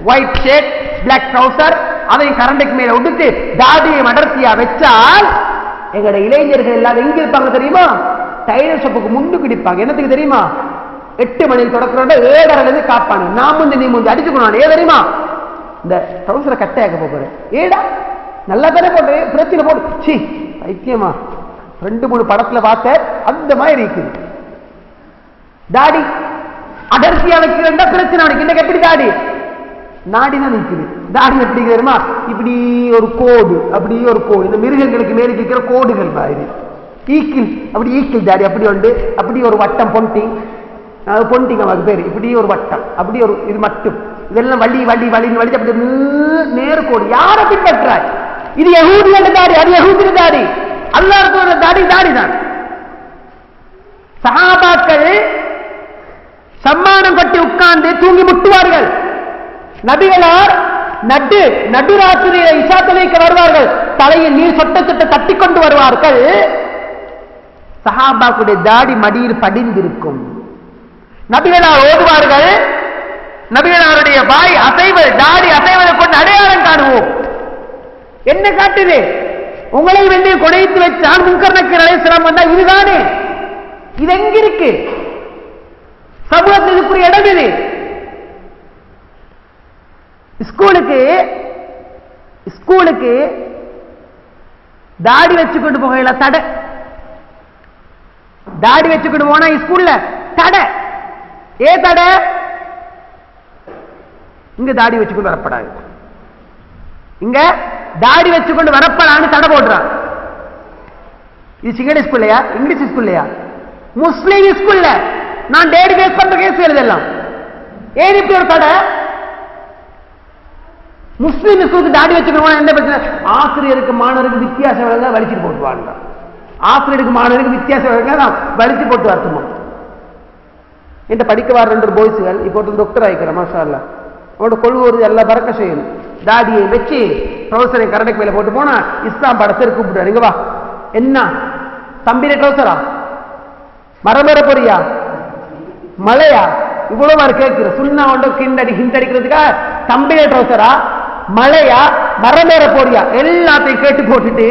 ஒயிட் ஷர்ட் பிளாக் ட்ரௌசர் அதையும் கரண்ட்டுக்கு மேல உடுத்து தாடியை அடர்த்தியா வச்சால் எங்களோட இளைஞர்கள் எல்லாம் எங்க இருப்பாங்க தெரியுமா? டைலர் ஷாப்புக்கு முண்டு பிடிப்பாங்க. என்னத்துக்கு தெரியுமா? 8 மணிக்கு தொடக்கிறோட 7:30 காப்பாங்க. நான் முந்தி நீ முந்தி அடிச்சுக்கணும். ஏன் தெரியுமா? இந்த ட்ரௌசரை கட்டையாக்க போறேன். ஏடா நல்லா தானே போட்டு பிரச்சனை போட்டு சி ஐக்கியமா 2-3 படத்துல பார்த்த அந்த மாதிரி இருக்குது. தாடி அடர்த்தியா வைக்கிறா பிரச்சனை. அவனுக்கு இன்னைக்கு எப்படி தாடி நாடிதான் நிற்குது. தாடி எப்படி தெரியுமா? இப்படி ஒரு கோடு, அப்படி ஒரு கோடு, இந்த மிருகங்களுக்கு மேலே இருக்கிற கோடுகள் மாதிரி ஈக்கிள், அப்படி ஈக்கிள் தாடி அப்படி உண்டு. அப்படி ஒரு வட்டம் பொண்டிங், பொண்டிங் அவருக்கு பேரு. இப்படி ஒரு வட்டம், அப்படி ஒரு இது மட்டும். இதெல்லாம் வள்ளி வள்ளி வள்ளின்னு வள்ளி அப்படி நேர்கோடு. யாரை பின்பற்றாய்? இது யஹூதிகள் தாடி, அது யஹூதிகள் தாடி. அல்லாஹ்வுடைய தாடி தாடிதான். சஹாபாக்கள் சம்மானம் கட்டி உட்கார்ந்து தூங்கி முட்டுவார்கள். நபிகளார் நடுராத்திரியை இஷா தொழுகைக்கு வருவார்கள். தலையில் நீர் சொட்ட சொட்ட தட்டி கொண்டு வருவார்கள். சஹாபாக்குடைய தாடி மடியில் படிந்திருக்கும். நபிகளார் ஓதுவார்கள். நபிகளாருடைய வாய் அசைவது, தாடி அசைவதை கொண்டு அடையாளம் காணுவோம். என்ன காட்டுது? உங்களை வந்து கொடைத்து வச்சால் முன்கர் நக்கீர் அலைஹிஸ்ஸலாம் வந்தா இதுதானே? இது எங்க இருக்கு? சமூகத்துக்குரிய இடம் இது. ஸ்கூலுக்கு தாடி வச்சுக்கொண்டு போகல தடை. தாடி வச்சுக்கொண்டு போனா ஸ்கூல்ல தடை. தடை இங்க தாடி வச்சுக்கொண்டு வரப்படாது. இங்க தாடி வச்சுக்கொண்டு வரப்படான்னு தடை போடுறான். இது சிங்கள ஸ்கூல்லையா இங்கிலீஷ் ஸ்கூல்லையா? முஸ்லீம் ஸ்கூல்ல நான் டேடி பேஸ் பண்ற கேஸ் எழுதலாம். ஏன் இப்படி ஒரு தடை? முஸ்லீம் ஸ்கூலுக்கு தாடி வச்சுக்கணும் என்ன பிரச்சனை? ஆசிரியருக்கு மாணவருக்கு வித்தியாசம் வலிச்சுட்டு போட்டுவாங்க. ஆசிரியருக்கு மாணவருக்கு வித்தியாசம் வலிச்சு போட்டு வரட்டுமா? என்ற படிக்க வர 2 பாய்ஸ்கள் இப்போ டாக்டர் ஆயிக்கிறேன் மாஷா அல்லாஹ். அவனோட கொள்வது எல்லாம் பறக்க செய்யணும். தாடியை வச்சு ட்ரௌசரை கரண்டைக்கு மேல போட்டு போனா இஸ்லாம் படத்தை கூப்பிடுறாரு. இங்க வா, என்ன தம்பியில ட்ரௌசரா மரமேற போறியா மழையா இவ்வளவு மாதிரி கேட்கிற சுண்ணா ஒன்று ஹிண்டடிக்கிறதுக்கா தம்பியில ட்ரௌசரா மழையா மரமேற போறியா எல்லாத்தையும் கேட்டு போட்டுட்டு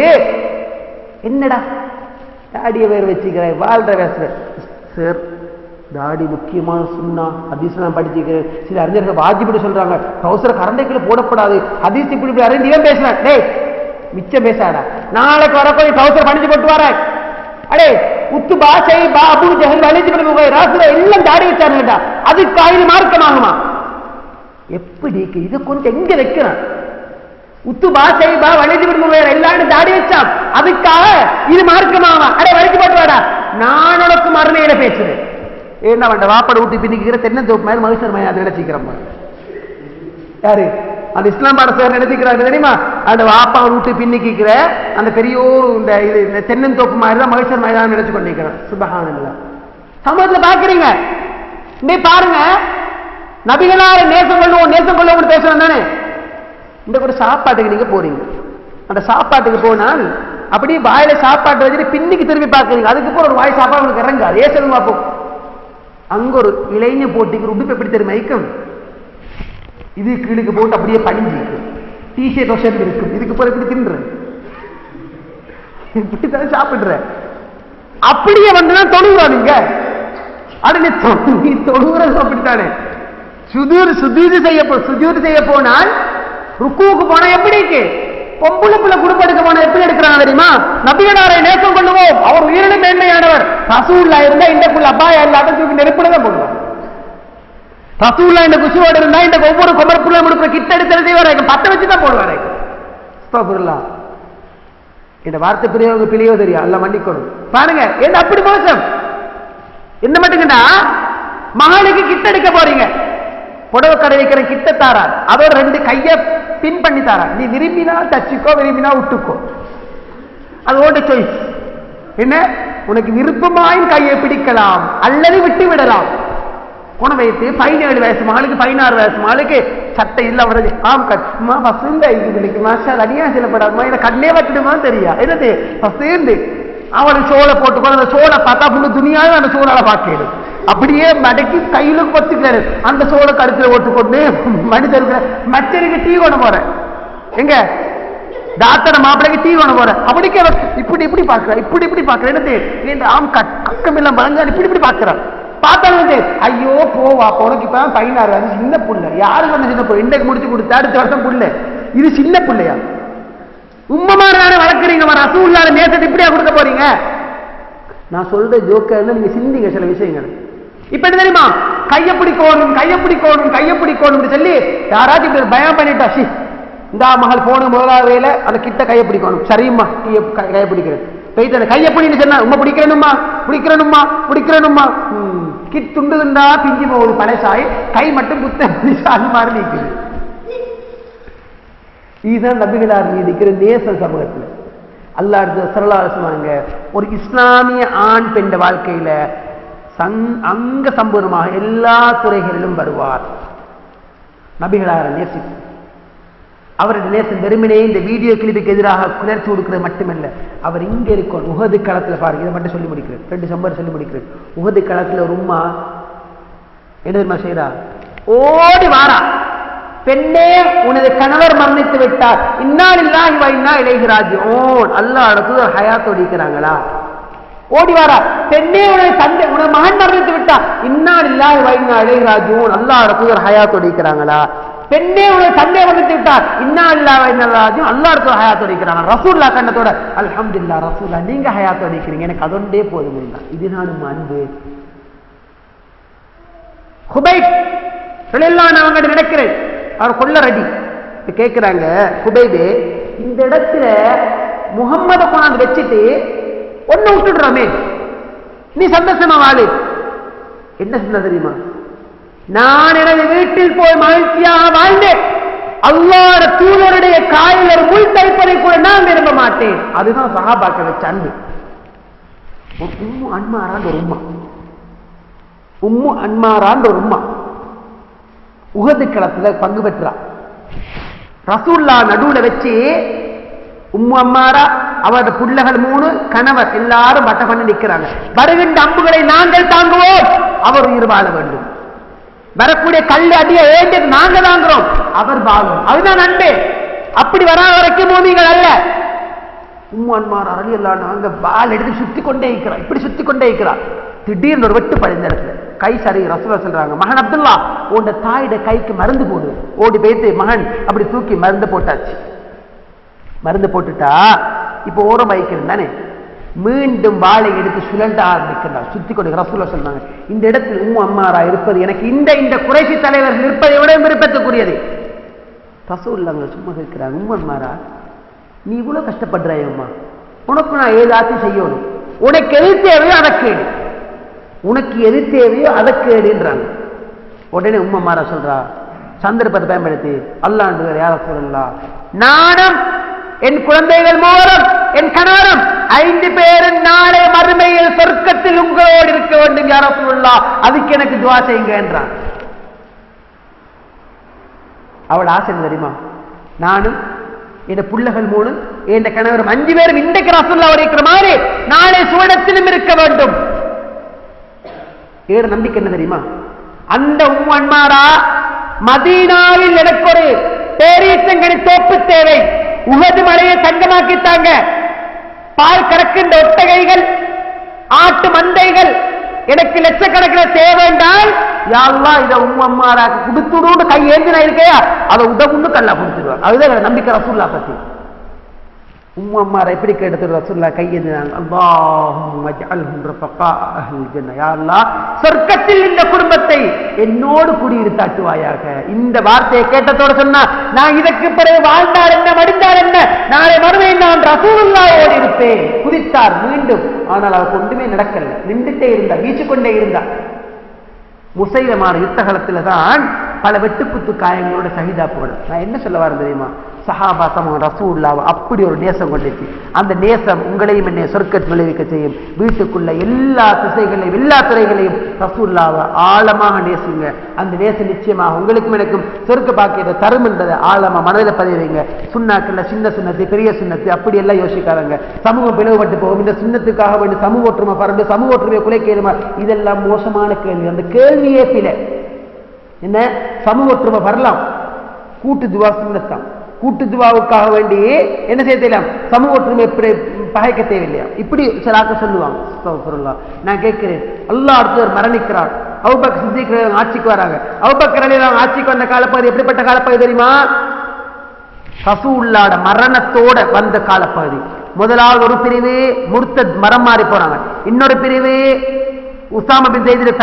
என்னடா தாடியை வேற வச்சுக்கிற வாழ்ற பேசுற. சார் தாடி முக்கியமான சுண்ணா ஹதீஸ் நான் படிச்சுக்கிறேன். சில அறிஞர்கள் வாஜிபடி சொல்றாங்க ட்ரௌசர் கரண்டைக்குள்ள போடக்கூடாது. ஹதீஸ் இப்படி அறிஞர் இவன் பேசுறேன். டேய் மிச்சம் பேசாடா. நாளைக்கு வரப்போ ட்ரௌசர் பணிச்சு போட்டு வர அடே உத்து பாஷை பாபு ஜஹல் வலிச்சு போய் ராசுர எல்லாம் தாடி வச்சாருடா. அதுக்கு ஆயுத மார்க்கமாகுமா? எப்படி இது கொஞ்சம் எங்க வைக்கிறான்? உத்து பாஷை பா வலிச்சு போய் எல்லாரும் தாடி வச்சா அதுக்காக இது மார்க்கமாகுமா? அடே வலிச்சு போட்டு வாடா. நான் உனக்கு மறுமையில பேசுறேன். என்ன வேண்ட வாப்பாடு ஊட்டி பின்னிக்கிற தென்னந்தோப்பு மாதிரி மகிழ்ச்சர் மயம் அதை நினைச்சிக்கிறோம். யாரு அந்த இஸ்லாம் பாட சார் நினைச்சிக்கிறாங்க தெரியுமா? அந்த வாப்பா ஊட்டி பின்னிக்கிற அந்த பெரியோரு இந்த தென்னந்தோப்பு மாதிரி தான் மகிழ்ச்சர் மயம் நினைச்சு கொண்டிருக்கிறேன். சுபஹானல்லாஹ். சமூகத்துல பாக்குறீங்க நீ பாருங்க நபிகளார நேசம் கொள்ளுவோம் பேசுறோம் தானே. இந்த ஒரு சாப்பாட்டுக்கு நீங்க போறீங்க. அந்த சாப்பாட்டுக்கு போனால் அப்படியே வாயில சாப்பாட்டு வச்சுட்டு பின்னிக்கு திரும்பி பாக்குறீங்க. அதுக்கப்புறம் ஒரு வாய் சாப்பாடு உங்களுக்கு இறங்காது. ஏசல் பார்ப்போம். அங்க ஒரு இளைஞ போட்டிக்கு உடுப்பு எப்படி தெரியுமா இருக்கும்? இது கீழுக்கு போட்டு அப்படியே பணிஞ்சு டிஷர்ட் ஒஷர்ட் இருக்கும். இதுக்கு போற எப்படி தின்ற இப்படித்தான் சாப்பிடுற. அப்படியே வந்துதான் தொழுகிறா நீங்க. அடனே நீ தொழுகிறது அப்படித்தானே. சுஜூது செய்ய போனால் ருக்குவுக்கு போனா எப்படி இருக்கு? பொம்புல புள்ள குடும்பெடுக்க போனா எப்படி எடுக்கிறாங்க தெரியுமா? நபிகளாரை நேசம் கொள்ளுவோம். அவர் உயிரினும் மேன்மையானவர். ரசூல்லா இருந்தா இந்த புள்ள அப்பாயா இல்லாத தூக்கி நெருப்பிடதான் போடுவார். ரசூல்லா இந்த குஷியோடு இருந்தா இந்த ஒவ்வொரு கொமரப்புள்ள முடுக்கிற கிட்ட எடுத்து வரைக்கும் 10 வச்சுதான் போடுவாரு. இந்த வார்த்தை பிரியோ தெரியும். அல்ல மன்னிக்கணும். பாருங்க என்ன அப்படி மோசம். என்ன மட்டும்டா மகளுக்கு கிட்ட எடுக்க போறீங்க. புடவை கடை வைக்கிற கிட்ட தாரா அதோட 2 கைய பின் பண்ணி தாரா. நீ விரும்பினா தச்சுக்கோ விரும்பினா விட்டுக்கோ. அது ஓட்ட சாய்ஸ். என்ன உனக்கு விருப்பமாயும் கையை பிடிக்கலாம் அல்லது விட்டு விடலாம். உன வைத்து 17 வயசு மகளுக்கு 16 வயசு மகளுக்கு சட்டை இல்ல வருது. ஆம் கட்மா பசந்த இதுக்கு மாஷா அடியா சிலப்படாதுமா இதை கண்ணே வச்சிடுமான்னு தெரியா என்னது சேர்ந்து அவனுக்கு சோளை போட்டு அந்த சோளை பார்த்தா புண்ணு துணியாவது அந்த சோளால பார்க்கிறது. அப்படியே மடக்கி கையில பத்துக்கிறாரு. அந்த சோளை கழுத்துல ஓட்டுக்கொண்டு மனிதருக்கு மச்சருக்கு டீ கொண்டு போறேன். எங்க டாக்டர் மாப்பிள்ளைக்கு டீ கொண்டு போறேன். அப்படிக்கே இப்படி இப்படி பாக்குற இப்படி பாக்குறேன். என்னது ஆம் கக்கம் எல்லாம் பழங்க இப்படி பாக்குறான். பார்த்தாலும் ஐயோ போவா உனக்கு இப்ப 16 வயசு சின்ன புள்ள. யாரு சொன்ன சின்ன புள்ள? இன்றைக்கு முடிச்சு கொடுத்து அடுத்த வருஷம் புள்ள. இது சின்ன புள்ளையா? உம்மமாரான வளர்க்குறீங்க. ரசூலுல்லாஹ் நேசத்தை இப்படியா கொடுக்க போறீங்க? நான் சொல்ற ஜோக்க நீங்க சிந்திங்க சில விஷயங்கள். இப்ப என்ன தெரியுமா? கையை பிடிக்கணும் சொல்லி யாராச்சும் இப்படி பயம் பண்ணிட்டா சி இந்த மகள் போன முதலாவது வேலை அந்த கிட்ட கையை பிடிக்கணும். சரிம்மா கையை பிடிக்கிறேன் கையை பிடின்னு சொன்னா உண்மை பிடிக்கிறனுமா கிட் துண்டுதுண்டா பிஞ்சி போகுது பழசாய். கை மட்டும் புத்தம் மாறி நீக்குது. இதுதான் நபிகளார் நீடிக்கிற நேச சமூகத்தில். அல்லாஹ் ஸல்லல்லாஹு அலைஹி வஸல்லம் ஒரு இஸ்லாமிய ஆண் பெண் வாழ்க்கையில அங்க சம்பூர்ணமாக எல்லா துறைகளிலும் வருவார். நபிகளார நேசிப்பு அவருடைய நேசம் வெறுமனே இந்த வீடியோ கிளிப்புக்கு எதிராக குணர்ச்சி கொடுக்கிறது மட்டுமல்ல. அவர் இங்க இருக்கும் உஹது களத்துல பாருங்க. இதை மட்டும் சொல்லி முடிக்கிறேன். 2 சம்பவம் சொல்லி முடிக்கிறேன். உஹது களத்துல ஒரு உம்மா என்ன செய்யறா? ஓடி வாரா. பெண்ணே உனது கணவர் மரணித்து விட்டார். இன்னா லில்லாஹி வ இன்னா இலைஹி ராஜிஊன். அல்லாஹ்வோட தூதர் ஹயாத்தோட இருக்கிறாங்களா? ஓடி வாரா. பெண்ணே உனது தந்தை உனது மகன் மரணித்து விட்டார். இன்னா லில்லாஹி வ இன்னா இலைஹி ராஜிஊன். அல்லாஹ்வோட தூதர் ஹயாத்தோட இருக்கிறாங்களா? பெண்ணே உனது தந்தை மரணித்து விட்டார். இன்னா லில்லாஹி வ இன்னா இலைஹி ராஜிஊன். அல்லாஹ்வோட தூதர் ஹயாத்தோட இருக்கிறாங்க. ரசூலுல்லாஹ் கண்ணத்தோட அல்ஹம்துலில்லாஹ் ரசூலுல்லாஹ் நீங்க ஹயாத்தோட இருக்கிறீங்க. எனக்கு அதொண்டே போதும். இதுதான் அன்பு. ஹுபைப் ரலியல்லாஹு அன்ஹு அவங்க நினைக்கிறேன் அவர் கொல்ல ரெடி கேட்கிறாங்க. ஹுபைபே இந்த இடத்துல முகம்மதை கொண்டாந்து வச்சுட்டு ஒண்ணு விட்டுடுறோமே, நீ சந்தோஷமா வாழு. என்ன சொன்ன தெரியுமா? நான் எனது வீட்டில் போய் மகிழ்ச்சியாக வாழ்ந்தேன், அல்லாஹ்வுடைய தூதருடைய காலில் ஒரு முள் தைப்பதை கூட நான் விரும்ப மாட்டேன். அதுதான் சஹாபாக்கள் வச்ச அன்பு. உம்மு அன்மாரான்ற ஒரு உம்மா, உம்மு அன்மாரான்ற ஒரு உம்மா உஹது களத்துல பங்கு பெற்றா. ரசூலுல்லாஹ் நடுவுல வச்சு உம்மு அம்மாரா அவரது புள்ளகள் 3 கணவர் எல்லாரும் பட்ட பண்ணி நிற்கிறாங்க. வருகின்ற அம்புகளை நாங்கள் தாங்குவோம், அவர் உயிர் வாழ வேண்டும். வரக்கூடிய கல்லு அடிய வேண்டியது நாங்க தாங்குறோம், அவர் வாழும். அதுதான் அன்பே. அப்படி வரா வரைக்கும் மூமிகள் அல்ல. உம்மு அன்மார் ரலியல்லாஹு அன்ஹா வாள் எடுத்து சுத்தி கொண்டே இருக்கிறார், இப்படி சுத்தி கொண்டே இருக்கிறார். திடீர்னு ஒரு வெட்டு படைந்த இடத்துல கை சரி. ரசூலுல்லாஹ் சொல்றாங்க, மகன் அப்துல்லா உன் தாயிட கைக்கு மருந்து போடு. ஓடி போயிட்டு மகன் அப்படி தூக்கி மருந்து போட்டாச்சு. மருந்து போட்டுட்டா இப்ப ஓரம் வைக்கிறேன் தானே, மீண்டும் வாளை எடுத்து சுழண்ட ஆரம்பிக்கிறார், சுத்தி கொண்டு. ரசூலுல்லாஹ் சொன்னாங்க, இந்த இடத்தில் உம்மு அம்மாரா இருப்பது எனக்கு இந்த குறைசி தலைவர்கள் இருப்பதை விட விருப்பத்துக்குரியது. ரசூலுல்லாஹ் சும்மா இருக்கிறாங்க, உம்மு அம்மாரா நீ இவ்வளவு கஷ்டப்படுறாயம்மா, உனக்கு நான் ஏதாச்சும் செய்யணும், உனக்கு எது தேவையோ அதை கேடு, உனக்கு எது தேவையோ அதை கேடுன்றாங்க. உடனே உம்மு அம்மாரா சொல்றா, சந்தர்ப்பத்தை பயன்படுத்தி அல்லாஹ் யார சொல்லலாம், நானும் என் குழந்தைகள் மூலம் என் கணவரும் 5 பேரும் நாளை மறுமையில் சொர்க்கத்தில் உங்களோடு இருக்க வேண்டும் யார சொல்லலாம், அதுக்கு எனக்கு துவா செய்யுங்க என்றான். அவள் ஆசை தெரியுமா? நானும் என் புள்ளகள் மூலம் என் கணவரும் 5 பேரும் இன்றைக்கு ரசூலுல்லாஹ் இருக்கிற மாதிரி நாளை சுவனத்திலும் இருக்க வேண்டும். ஏற நம்பிக்கை என்ன தெரியுமா? அந்த உம்மு அன்மாரா மதீனாவில் எனக்கு ஒரு பேரீச்சங்கனி தோப்பு தேவை, உஹது மலையை தங்கமாக்கிட்டாங்க, பால் கறக்கின்ற ஒட்டகைகள் ஆட்டு மந்தைகள் எனக்கு லட்சக்கணக்கில் தேவை என்றால் யா அல்லாஹ் இதை உம்மு அம்மாராக்கு கொடுத்துடும் கையேந்தி நான் இருக்கையா அதை உதவுன்னு கல்லா கொடுத்துருவாங்க. அதுதான் நம்பிக்கை ரசூலுல்லாஹ் பத்தி. உம்மு அம்மாரா எப்படி கேட்டது? ரசூலுல்லாஹ் கையேந்தினாங்க, அல்லாஹும்ம ஜஅல்ஹும் ரஃபகா அஹ்லில் ஜன்னah, யா அல்லாஹ் சொர்க்கத்தில் இந்த குடும்பத்தை என்னோடு குடியிருத்தாட்டுவாயாக. இந்த வார்த்தையை கேட்டதோடு சொன்னா, நான் இதற்கு பிறகு வாழ்ந்தார் என்ன மடிந்தார் என்ன, நாளை மறுமையில் நான் ரசூலுல்லாஹோடு இருப்பேன். குதித்தார் மீண்டும். ஆனால் அவருக்கு ஒன்றுமே நடக்கல, நின்றுட்டே இருந்தார், வீச்சுக்கொண்டே இருந்தார். முசைலமான யுத்தகலத்துல தான் பல வெட்டுக்குத்து காயங்களோட சஹீதா போடும். நான் என்ன சொல்ல வரேன் தெரியுமா? சஹாபா சமூக ரசூலுல்லாஹ் அப்படி ஒரு நேசம் கொண்டுச்சு. அந்த நேசம் உங்களையும் என்னை சொர்க்கத்தில் விளைவிக்க செய்யும். வீட்டுக்குள்ள எல்லா திசைகளையும் எல்லா துறைகளையும் ரசூலுல்லாஹ்வை ஆழமாக நேசிங்க. அந்த நேசம் நிச்சயமாக உங்களுக்கும் எனக்கும் சொர்க்க பாக்கியத்தை தரும் என்றதை ஆழமா மனதில் பதிவுங்க. சுண்ணாக்கள்ல சின்ன சுண்ணத்து பெரிய சுண்ணத்து அப்படி எல்லாம் யோசிக்காதங்க. சமூகம் பிளவுபட்டு போகும், இந்த சுண்ணத்துக்காக வேண்டி சமூக ஒற்றுமை பரண்டு சமூக ஒற்றுமையை குலைக்கேலுமா, இதெல்லாம் மோசமான கேள்வி. அந்த கேள்வியே பில. என்ன சமூக ஒற்றுமை வரலாம், கூட்டு துவா சுண்ணத்தான். கூட்டு துவாவுக்காக வேண்டி என்ன செய்ய தெரியலாம், சமூக ஒற்றுமை பகைக்க தேவையில்லையா? இப்படி சிலாக்க சொல்லுவாங்க. நான் கேட்கிறேன், அல்லாஹ் அடுத்தவர் மரணிக்கிறார், அபூபக்கர் சித்திக் ஆட்சிக்கு வராங்க. அபூபக்கர் ரலியல்லாஹு ஆட்சிக்கு வந்த காலப்பகுதி எப்படிப்பட்ட காலப்பகுதி தெரியுமா? ரசூலுல்லாஹ்வோட மரணத்தோட வந்த காலப்பகுதி. முதலாவது ஒரு பிரிவு முர்த்தத் மரம் மாறி போறாங்க, இன்னொரு பிரிவு உசாமா பின் ஸைத்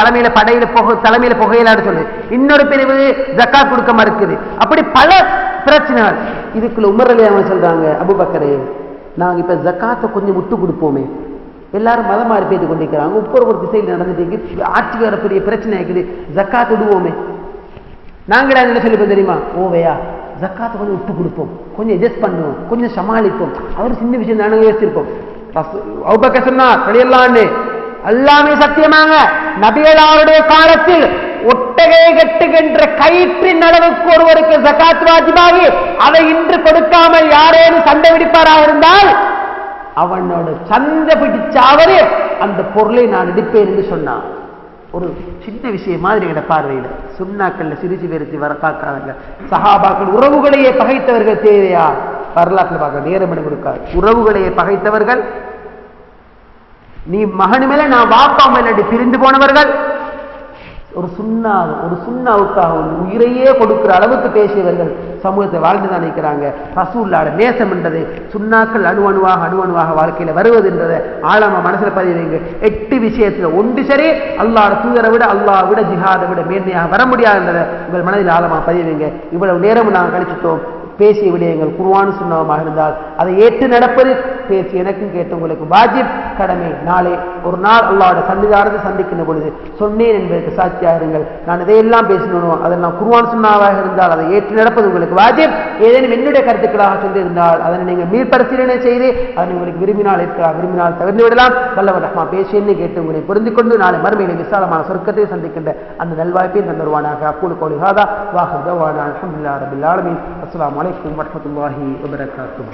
தலைமையில புகையிலான்னு சொல்லு, இன்னொரு பிரிவு ஜக்காத் கொடுக்க மறுக்குது. அப்படி பல பிரச்சனைகள். இதுக்குள்ள உமர் ரலியல்லாஹு அன்ஹு சொல்றாங்க, அபூபக்கரே நாங்க இப்ப ஜக்காத்தை கொஞ்சம் விட்டு கொடுப்போமே, எல்லாரும் மதம் மாறி பேசி கொண்டிருக்கிறாங்க, ஒரு திசையில் நடந்துட்டு ஆட்சிக்கு வர பெரிய பிரச்சனை இருக்குது, ஜக்காத் விடுவோமே. நாங்களா என்ன சொல்லிப்போம் தெரியுமா? ஓவையா ஜக்காத்தை கொஞ்சம் விட்டு கொடுப்போம், கொஞ்சம் அட்ஜஸ்ட் பண்ணுவோம், கொஞ்சம் சமாளிப்போம். அவர் சின்ன விஷயம் தானே யோசிச்சிருப்போம். அபூபக்கர் சொன்னார் ரலியல்லாஹு எல்லாமே சத்தியமாக நபிகளாருடைய காலத்தில் ஒட்டகை கட்டுகின்ற கயிற்றின் அளவுக்கு ஒருவருக்கு ஜகாத் வாஜிபாகி அதை இன்று கொடுக்காமல் யாரேனும் சண்டை பிடிப்பாராக இருந்தால் அவனோட சண்டை பிடிச்சாவது அந்த பொருளை நான் எடுப்பேன் என்று சொன்னான். ஒரு சின்ன விஷயம் மாதிரி எங்க பார்வையில் சுண்ணாக்கள்ல சிரிச்சு வெறுத்து வர பார்க்காங்க. சஹாபாக்கள் உறவுகளையே பகைத்தவர்கள் தேவையா? வரலாற்றில் பார்க்க நேரம் இடம் கொடுக்காது. உறவுகளையே பகைத்தவர்கள், நீ மகனு மேல நான் வாப்பா மேல பிரிந்து போனவர்கள், ஒரு சுண்ணாவுக்காக உயிரையே கொடுக்கிற அளவுக்கு பேசியவர்கள் சமூகத்தை வாழ்ந்துதான் நினைக்கிறாங்க. ரசூலுல்லாஹ்வோட நேசம் என்றது சுண்ணாக்கள் அணுவணுவாக வாழ்க்கையில வருவது என்றதை ஆழமா மனசுல பதிவுங்க. 8 விஷயத்துல ஒன்று சரி, அல்லாஹ்வோட தூதரை விட அல்லாஹ் விட ஜிஹாதை விட மேன்மையாக வர முடியாது என்றதை உங்கள் மனதில் ஆழமா பதிவுங்க. இவ்வளவு நேரம் நாங்கள் கழிச்சிட்டோம். பேசிய விடயங்கள் குர்ஆன் சுன்னமாக இருந்தால் அதை ஏற்று நடப்பது பேசி எனக்கும் கேட்டு உங்களுக்கு வாஜிப் கடமை. நாளை ஒரு நாள் அல்லாஹ்வுடைய சன்னிதானத்தை சந்திக்கின்ற பொழுது சொன்னேன் என்பதற்கு சாட்சியாக இருங்கள். நான் இதையெல்லாம் பேசணும் அதெல்லாம் குர்ஆன் சுன்னமாக இருந்தால் அதை ஏற்று நடப்பது உங்களுக்கு வாஜிப். ஏதேனும் என்னுடைய கருத்துக்களாக சொல்லியிருந்தால் அதனை நீங்கள் மீள்பரிசீலனை செய்து அதனை உங்களுக்கு விரும்பினால் ஏற்கலாம், விரும்பினால் தவிர்த்து விடலாம். வல்லவர் ரஹ்மான் பேசியன்னு கேட்டு உங்களை புரிந்து கொண்டு நாளை மறுமையிலே விசாலமான சொர்க்கத்தை சந்திக்கின்ற அந்த நல்வாய்ப்பை தந்தருவானாக. அக்கூலு கௌலி ஹாதா வ ஆகிரு தஅவானா அல்ஹம்துலில்லாஹி ரப்பில் ஆலமீன். அஸ்ஸலாமு அலைக்கும் வரஹ்மத்துல்லாஹி வபரகாத்துஹு.